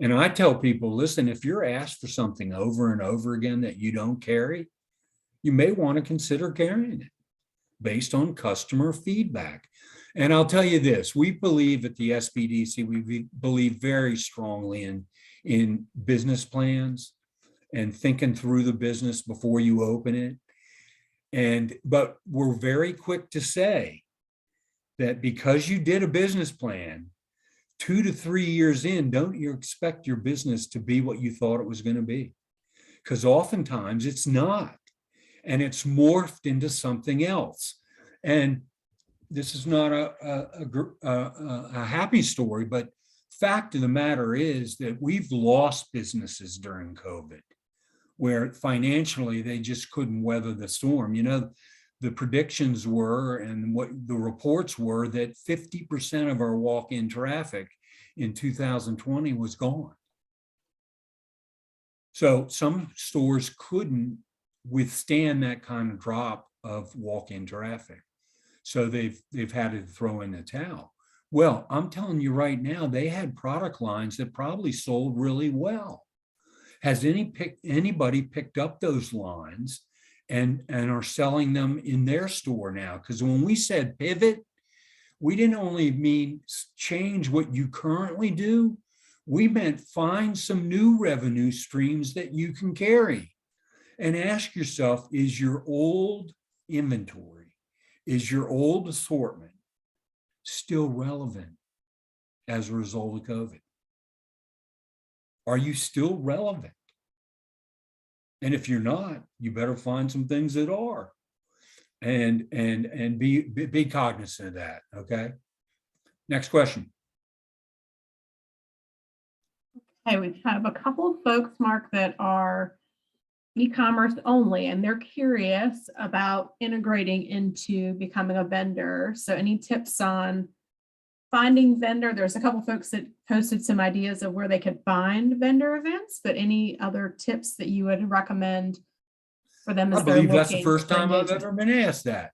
And I tell people, listen, if you're asked for something over and over again that you don't carry, you may want to consider carrying it based on customer feedback. And I'll tell you this, we believe at the SBDC, we believe very strongly in business plans and thinking through the business before you open it. But we're very quick to say that because you did a business plan, 2 to 3 years in, don't you expect your business to be what you thought it was going to be? Because oftentimes it's not, and it's morphed into something else. And this is not a happy story, but fact of the matter is that we've lost businesses during COVID, where financially they just couldn't weather the storm. You know, the predictions were, and what the reports were, that 50% of our walk-in traffic in 2020 was gone. So some stores couldn't withstand that kind of drop of walk-in traffic. So they've had to throw in the towel. Well, I'm telling you right now, they had product lines that probably sold really well. Has anybody picked up those lines and are selling them in their store now? Because when we said pivot, we didn't only mean change what you currently do, we meant find some new revenue streams that you can carry. And ask yourself, is your old inventory, is your old assortment still relevant as a result of COVID? Are you still relevant? And if you're not, you better find some things that are, and be cognizant of that. Okay. Next question. Okay, we have a couple of folks, Mark, that are e-commerce only, and they're curious about integrating into becoming a vendor. So any tips on finding vendor? There's a couple of folks that posted some ideas of where they could find vendor events, but any other tips that you would recommend for them as I they're believe that's the looking first for time I've engagement? ever been asked that.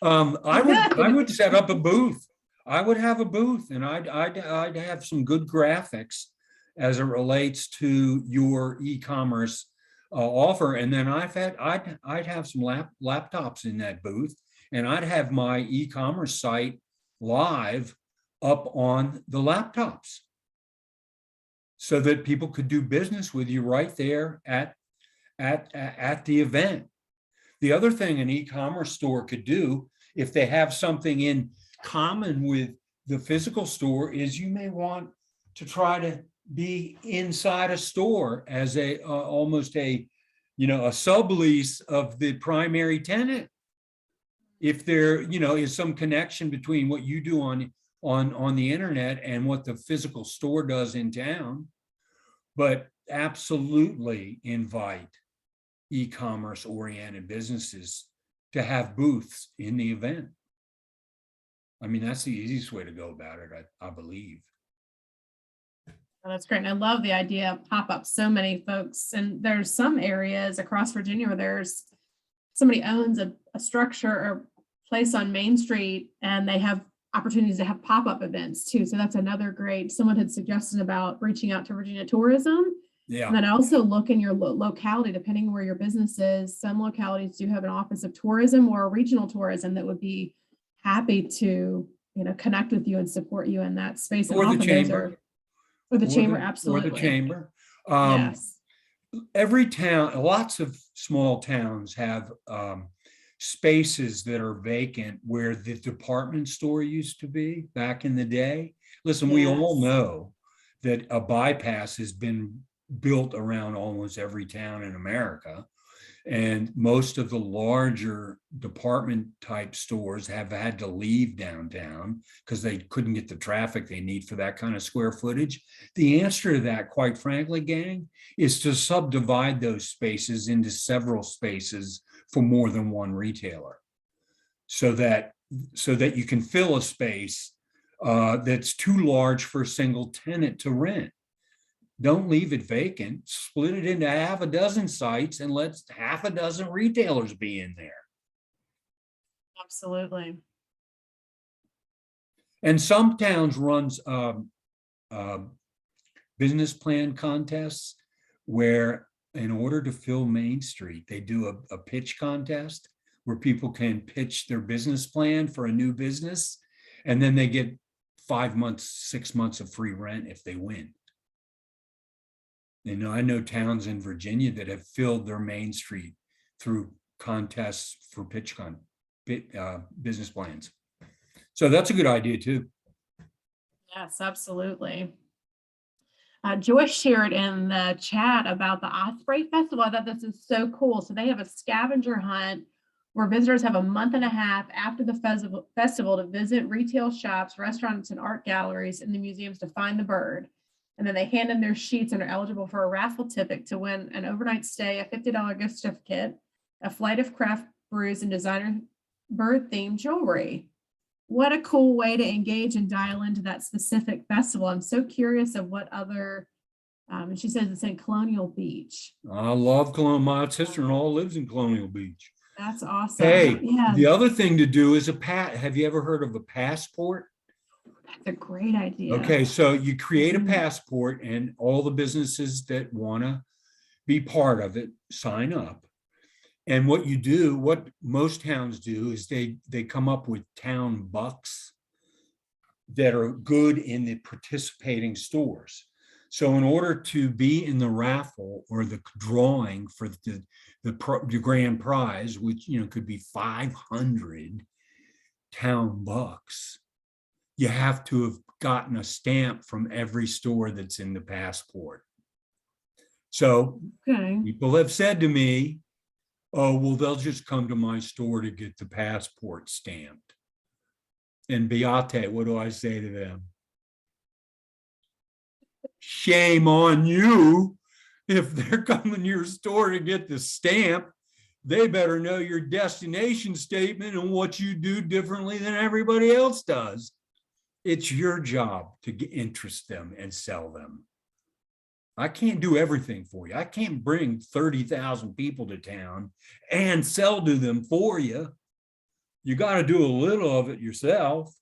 I would set up a booth. I would have a booth, and I'd have some good graphics as it relates to your e-commerce offer. And then I'd have some laptops in that booth, and I'd have my e-commerce site live up on the laptops so that people could do business with you right there at the event. The other thing an e-commerce store could do, if they have something in common with the physical store, is you may want to try to be inside a store as almost a sublease of the primary tenant. If there, is some connection between what you do on the internet and what the physical store does in town, but absolutely invite e-commerce oriented businesses to have booths in the event. I mean, that's the easiest way to go about it, I believe. Oh, that's great. And I love the idea of pop-ups. So many folks, and there's some areas across Virginia where there's somebody owns a structure or place on Main Street, and they have opportunities to have pop-up events too. So that's another great, someone had suggested about reaching out to Virginia Tourism. Yeah. And then also look in your locality, depending on where your business is. Some localities do have an office of tourism or a regional tourism that would be happy to, connect with you and support you in that space. Or the chamber. Or the chamber, absolutely. Or the chamber. Yes. Every town, lots of small towns have spaces that are vacant where the department store used to be back in the day. Listen, we all know that a bypass has been built around almost every town in America. And most of the larger department type stores have had to leave downtown because they couldn't get the traffic they need for that kind of square footage. The answer to that, quite frankly, gang, is to subdivide those spaces into several spaces for more than one retailer, so that you can fill a space that's too large for a single tenant to rent. Don't leave it vacant, split it into half a dozen sites and let half a dozen retailers be in there. Absolutely. And some towns runs business plan contests where, in order to fill Main Street, they do a pitch contest where people can pitch their business plan for a new business. And then they get 5 months, 6 months of free rent if they win. I know towns in Virginia that have filled their main street through contests for business plans. So that's a good idea too. Yes, absolutely. Joyce shared in the chat about the Osprey Festival. I thought this is so cool. So they have a scavenger hunt where visitors have a month and a half after the festival to visit retail shops, restaurants, and art galleries in the museums to find the bird. And then they hand in their sheets and are eligible for a raffle ticket to win an overnight stay, a $50 gift certificate, a flight of craft brews, and designer bird-themed jewelry. What a cool way to engage and dial into that specific festival. I'm so curious of what other, and she says it's in Colonial Beach. I love Colonial. My sister-in-law lives in Colonial Beach. That's awesome. Hey, yeah. The other thing to do is have you ever heard of a passport? That's a great idea. Okay, so you create a passport and all the businesses that want to be part of it sign up. And what you do, what most towns do, is they come up with town bucks that are good in the participating stores. So in order to be in the raffle or the drawing for the grand prize, which could be 500 town bucks, you have to have gotten a stamp from every store that's in the passport. So people have said to me, oh, well, they'll just come to my store to get the passport stamped. And Beate, what do I say to them? Shame on you. If they're coming to your store to get the stamp, they better know your destination statement and what you do differently than everybody else does. It's your job to interest them and sell them. I can't do everything for you. I can't bring 30,000 people to town and sell to them for you. You got to do a little of it yourself.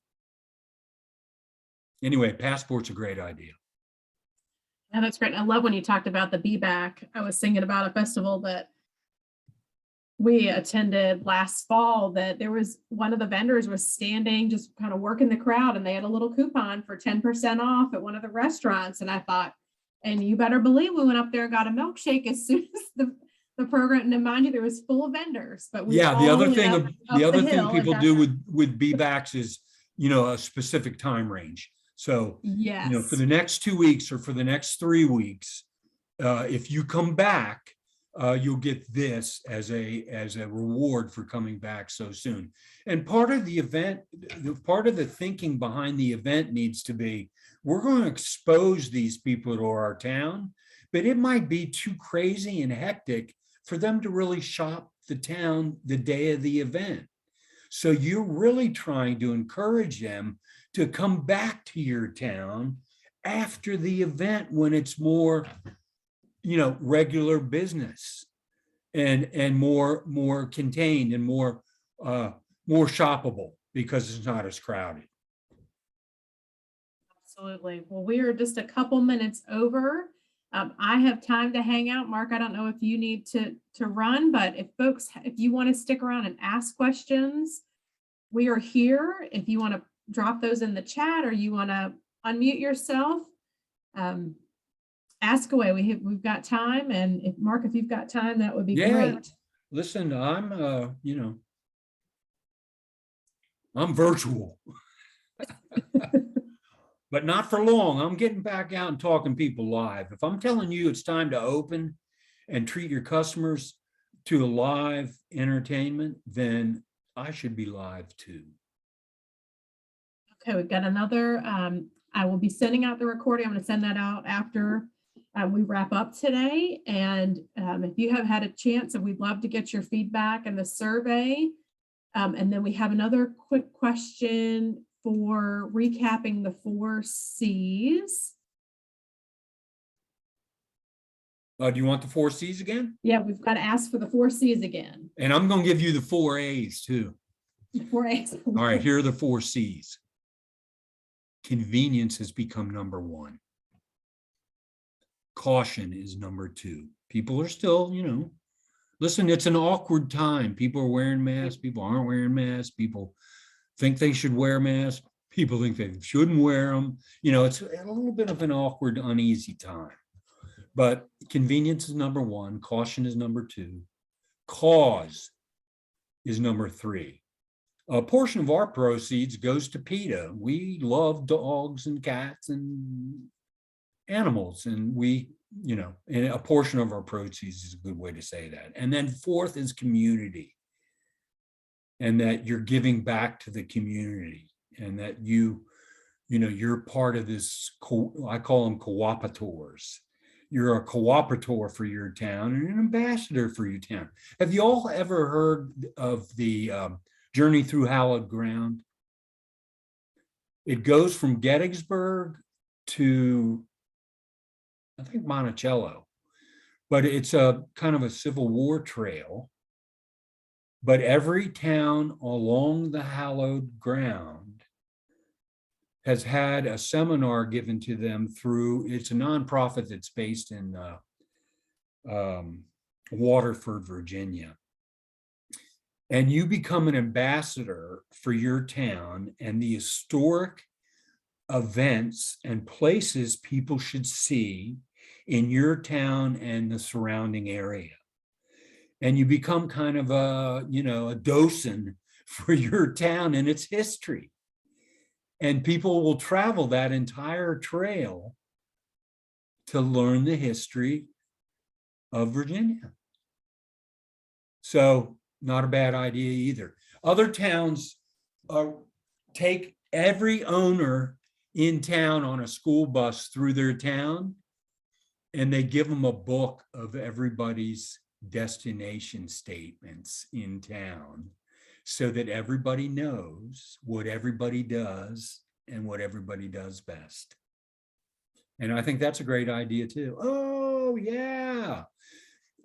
Anyway, passport's a great idea. Yeah, that's great. I love when you talked about the Be Back. I was thinking about a festival that we attended last fall, that there was one of the vendors was standing, just kind of working the crowd, and they had a little coupon for 10% off at one of the restaurants. And I thought, and you better believe we went up there and got a milkshake as soon as the program, and mind you, there was full of vendors. But the other thing people do with B-backs is, a specific time range. So, yes, for the next 2 weeks or for the next 3 weeks, if you come back, you'll get this as a reward for coming back so soon. And part of the event, part of the thinking behind the event needs to be, we're going to expose these people to our town, but it might be too crazy and hectic for them to really shop the town the day of the event. So you're really trying to encourage them to come back to your town after the event when it's more, regular business and more contained and more shoppable because it's not as crowded. Absolutely. Well, we are just a couple minutes over. I have time to hang out. Mark, I don't know if you need to run, but if you want to stick around and ask questions, we are here. If you want to drop those in the chat or you want to unmute yourself, ask away. We've got time. And if Mark, if you've got time, that would be great. Listen, I'm virtual. But not for long. I'm getting back out and talking to people live. If I'm telling you it's time to open and treat your customers to a live entertainment, then I should be live too. Okay, we've got another. I will be sending out the recording. I'm going to send that out after we wrap up today. And if you have had a chance, we'd love to get your feedback and the survey. And then we have another quick question for recapping the 4 C's. Do you want the 4 C's again? Yeah, we've got to ask for the 4 C's again. And I'm going to give you the 4 A's too. 4 A's. All right, here are the 4 C's. Convenience has become number 1. Caution is number 2. People are still, listen, it's an awkward time. People are wearing masks. People aren't wearing masks. People think they should wear masks. People think they shouldn't wear them. You know, it's a little bit of an awkward, uneasy time. But convenience is number one, caution is number two, cause is number three. A portion of our proceeds goes to PETA. We love dogs and cats and animals, and we, you know, and a portion of our proceeds is a good way to say that. And then fourth is community, and that you're giving back to the community, and that you know, you're part of this, I call them cooperators. You're a cooperator for your town and an ambassador for your town. Have you all ever heard of the Journey Through Hallowed Ground? It goes from Gettysburg to, I think, Monticello, but it's a kind of a Civil War trail. But every town along the hallowed ground has had a seminar given to them through, it's a nonprofit that's based in Waterford, Virginia. And you become an ambassador for your town and the historic events and places people should see in your town and the surrounding area. And you become kind of a, you know, a docent for your town and its history. And people will travel that entire trail to learn the history of Virginia. So not a bad idea either. Other towns take every owner in town on a school bus through their town, and they give them a book of everybody's destination statements in town, so that everybody knows what everybody does and what everybody does best. And I think that's a great idea too. Oh, yeah.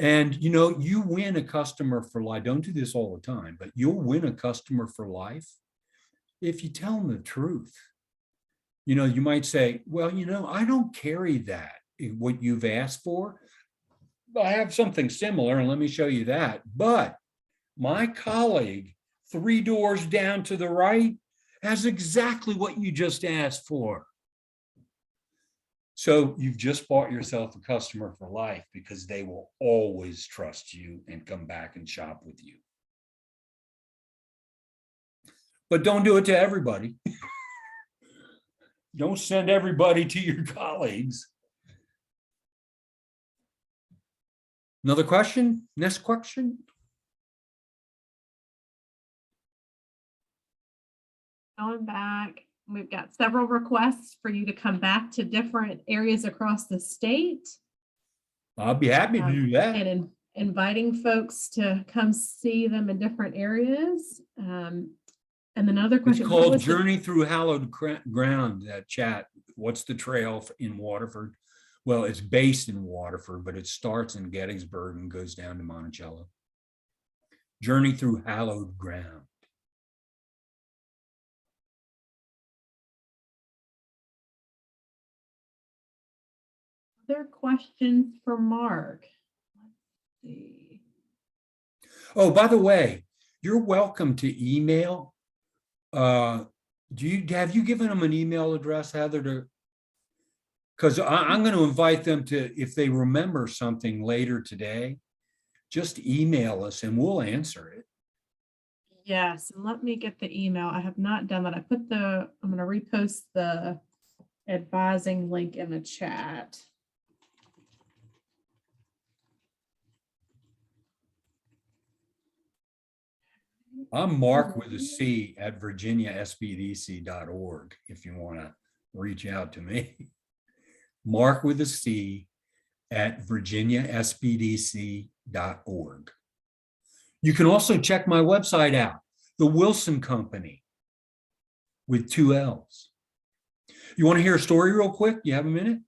And, you know, you win a customer for life. Don't do this all the time, but you'll win a customer for life if you tell them the truth. You know, you might say, well, you know, I don't carry that, what you've asked for. I have something similar, and let me show you that. But my colleague 3 doors down to the right has exactly what you just asked for. So you've just bought yourself a customer for life, because they will always trust you and come back and shop with you. But don't do it to everybody. Don't send everybody to your colleagues. Another question? Next question? Going back, we've got several requests for you to come back to different areas across the state. I'll be happy to do that. And inviting folks to come see them in different areas. And then another question. It's called Journey Through Hallowed Ground, that chat. What's the trail in Waterford? Well, it's based in Waterford, but it starts in Gettysburg and goes down to Monticello. Journey Through Hallowed Ground. Other questions for Mark? Let's see. Oh, by the way, you're welcome to email. Have you given them an email address, Heather, to, because I'm going to invite them to, if they remember something later today, just email us and we'll answer it. Yes, and let me get the email. I have not done that. I'm going to repost the advising link in the chat. I'm Mark with a C at virginiasbdc.org if you want to reach out to me. Mark with a C at virginiasbdc.org. You can also check my website out, The Wilson Company, with 2 L's. You want to hear a story real quick? You have a minute?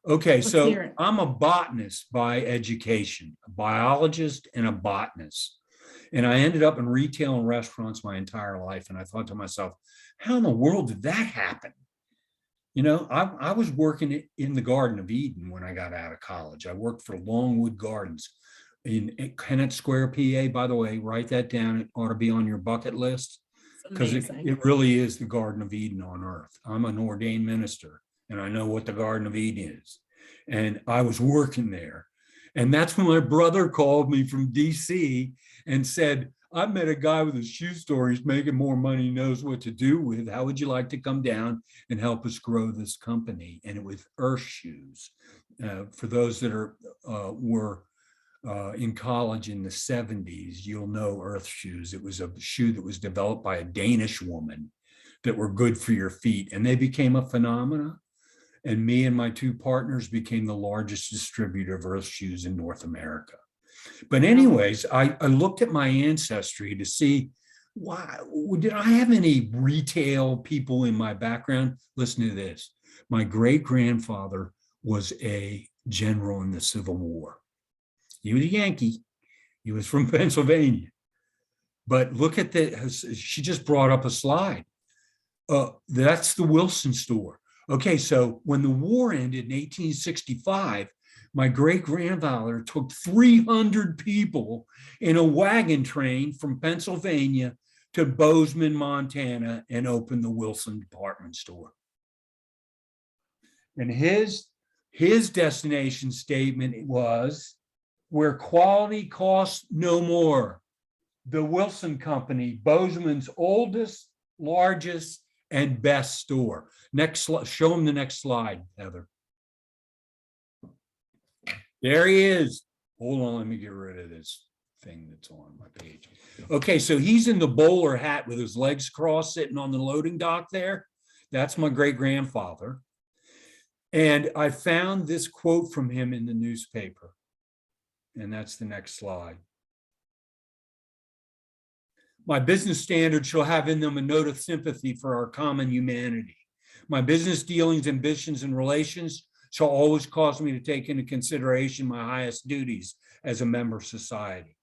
Okay, so I'm a botanist by education, a biologist and a botanist. And I ended up in retail and restaurants my entire life. And I thought to myself, how in the world did that happen? You know, I was working in the Garden of Eden when I got out of college. I worked for Longwood Gardens in Kennett Square, PA. By the way, write that down. It ought to be on your bucket list. because amazing. it really is the Garden of Eden on earth. I'm an ordained minister and I know what the Garden of Eden is. And I was working there. And that's when my brother called me from DC and said, I met a guy with a shoe store. He's making more money, knows what to do with. How would you like to come down and help us grow this company? And it was Earth Shoes. For those that were in college in the 70s, you'll know Earth Shoes. It was a shoe that was developed by a Danish woman that were good for your feet. And they became a phenomenon. And me and my two partners became the largest distributor of Earth Shoes in North America. But anyways, I looked at my ancestry to see, why did I have any retail people in my background? Listen to this. My great-grandfather was a general in the Civil War. He was a Yankee. He was from Pennsylvania. But look at she just brought up a slide. That's the Wilson store. Okay, so when the war ended in 1865, my great-grandfather took 300 people in a wagon train from Pennsylvania to Bozeman, Montana, and opened the Wilson department store. And his destination statement was, where quality costs no more. The Wilson Company, Bozeman's oldest, largest, and best store. Next, show them the next slide, Heather. There he is. Hold on, let me get rid of this thing that's on my page. Okay, so he's in the bowler hat with his legs crossed, sitting on the loading dock there. That's my great-grandfather. And I found this quote from him in the newspaper. And that's the next slide. My business standards shall have in them a note of sympathy for our common humanity. My business dealings, ambitions, and relations shall always cause me to take into consideration my highest duties as a member of society.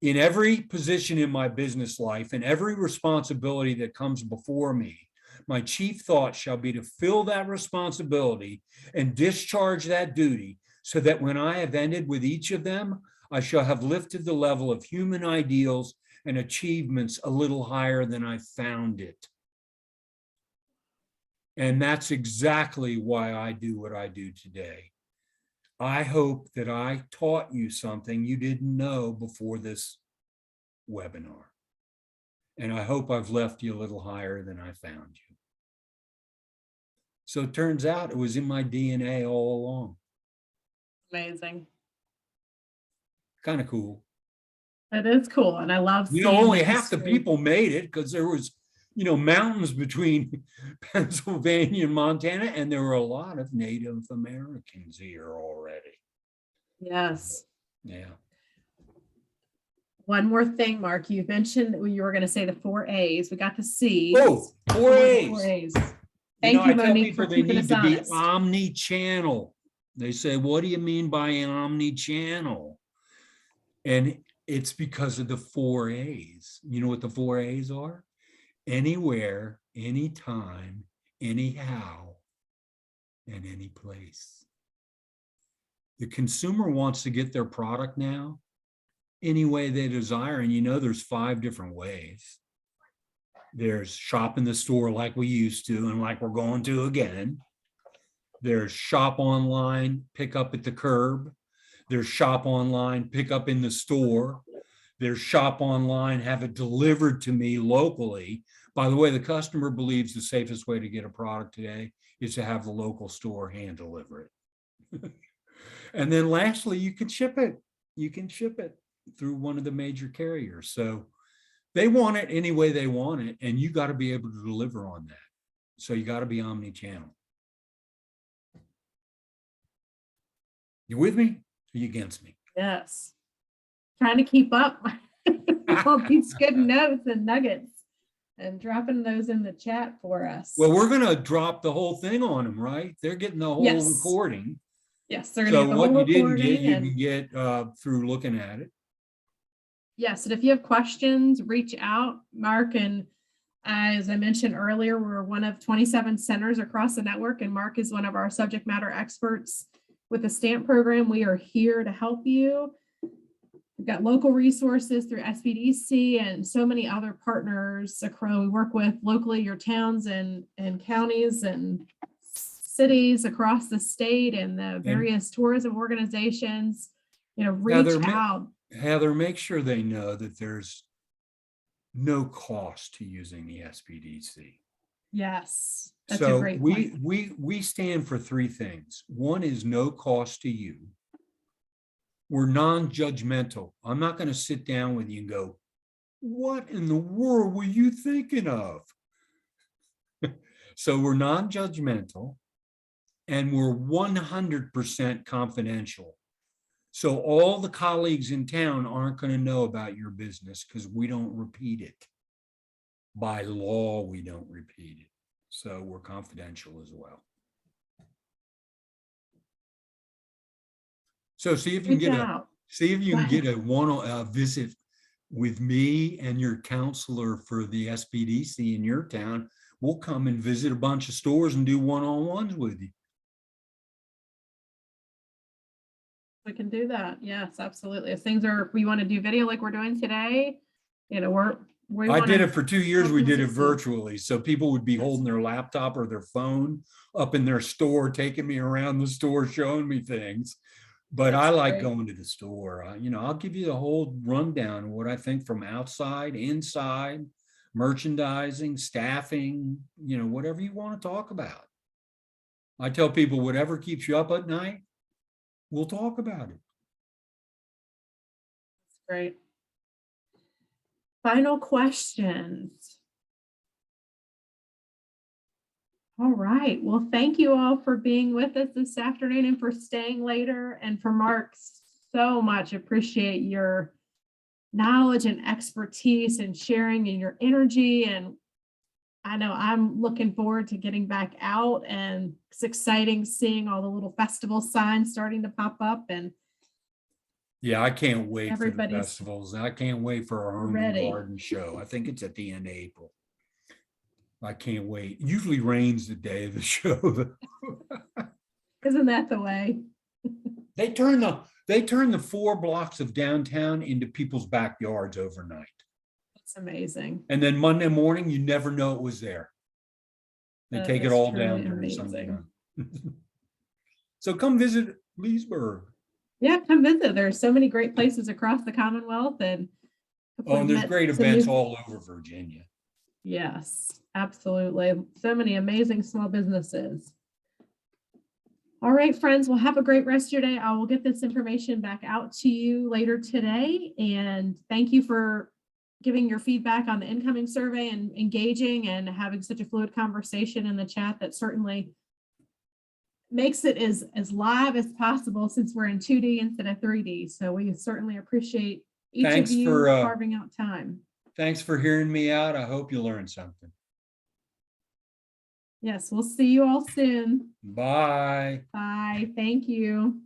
In every position in my business life and every responsibility that comes before me, my chief thought shall be to fill that responsibility and discharge that duty, so that when I have ended with each of them, I shall have lifted the level of human ideals and achievements a little higher than I found it. And that's exactly why I do what I do today. I hope that I taught you something you didn't know before this webinar. And I hope I've left you a little higher than I found you. So it turns out it was in my DNA all along. Amazing. Kind of cool. It is cool. And I love seeing Only the half the history. people made it, because there was, mountains between Pennsylvania and Montana, and there were a lot of Native Americans here already. Yes. Yeah. One more thing, Mark, you mentioned you were going to say the 4 A's. We got the C. Oh, 4 A's. 4 A's. Thank you, I tell Monique, for people they keeping need us to be honest. omni-channel. They say, what do you mean by an omni-channel? And it's because of the 4 A's. You know what the 4 A's are? Anywhere, anytime, anyhow, and any place. The consumer wants to get their product now any way they desire. And there's 5 different ways. There's shop in the store like we used to and like we're going to again. There's shop online, pick up at the curb. There's shop online, pick up in the store. There's shop online, have it delivered to me locally. By the way, the customer believes the safest way to get a product today is to have the local store hand deliver it. And then lastly, you can ship it. You can ship it through one of the major carriers. So they want it any way they want it, and you got to be able to deliver on that. So you got to be omni-channel. You with me? Or you against me? Yes. Trying to keep up with all these good notes and nuggets and dropping those in the chat for us. Well, we're going to drop the whole thing on them, right? They're getting the whole Yes. recording. Yes, they're going to So get the what whole you didn't get, recording you and- can get through looking at it. Yes, and if you have questions, reach out. Mark, and as I mentioned earlier, we're one of 27 centers across the network, and Mark is one of our subject matter experts with the STAMP program. We are here to help you. We've got local resources through SBDC and so many other partners across. We work with locally your towns and counties and cities across the state and the various tourism organizations. You know, reach out. Heather, make sure they know that there's no cost to using the SBDC. Yes, that's So a great point. we stand for three things. One is no cost to you. We're non-judgmental. I'm not going to sit down with you and go, what in the world were you thinking of? So we're non-judgmental and we're 100% confidential. So all the colleagues in town aren't going to know about your business because we don't repeat it. By law, we don't repeat it. So we're confidential as well. So see if you can get a visit with me and your counselor for the SBDC in your town. We'll come and visit a bunch of stores and do one-on-ones with you. We can do that. Yes, absolutely. If we want to do video like we're doing today, you know, I did it for 2 years. We did it virtually. So people would be holding their laptop or their phone up in their store, taking me around the store, showing me things. But I like going to the store. You know, I'll give you the whole rundown of what I think from outside, inside, merchandising, staffing, you know, whatever you want to talk about. I tell people, whatever keeps you up at night, we'll talk about it. Great. Final questions. All right. Well, thank you all for being with us this afternoon and for staying later. And for Mark, so much appreciate your knowledge and expertise and sharing and your energy. And I know I'm looking forward to getting back out, and it's exciting seeing all the little festival signs starting to pop up. And yeah, I can't wait for the festivals. I can't wait for our Home and Garden show. I think it's at the end of April. I can't wait. It usually rains the day of the show. Isn't that the way? They turn the 4 blocks of downtown into people's backyards overnight. That's amazing. And then Monday morning, you never know it was there. They take it all down during summertime. So come visit Leesburg. Yeah, come visit. There are so many great places across the Commonwealth, and there's great events all over Virginia. Yes, absolutely. So many amazing small businesses. All right, friends, well, have a great rest of your day. I will get this information back out to you later today. And thank you for giving your feedback on the incoming survey and engaging and having such a fluid conversation in the chat. That certainly makes it as live as possible, since we're in 2D instead of 3D. So we certainly appreciate each of you carving out time. Thanks for hearing me out. I hope you learned something. Yes, we'll see you all soon. Bye. Bye. Thank you.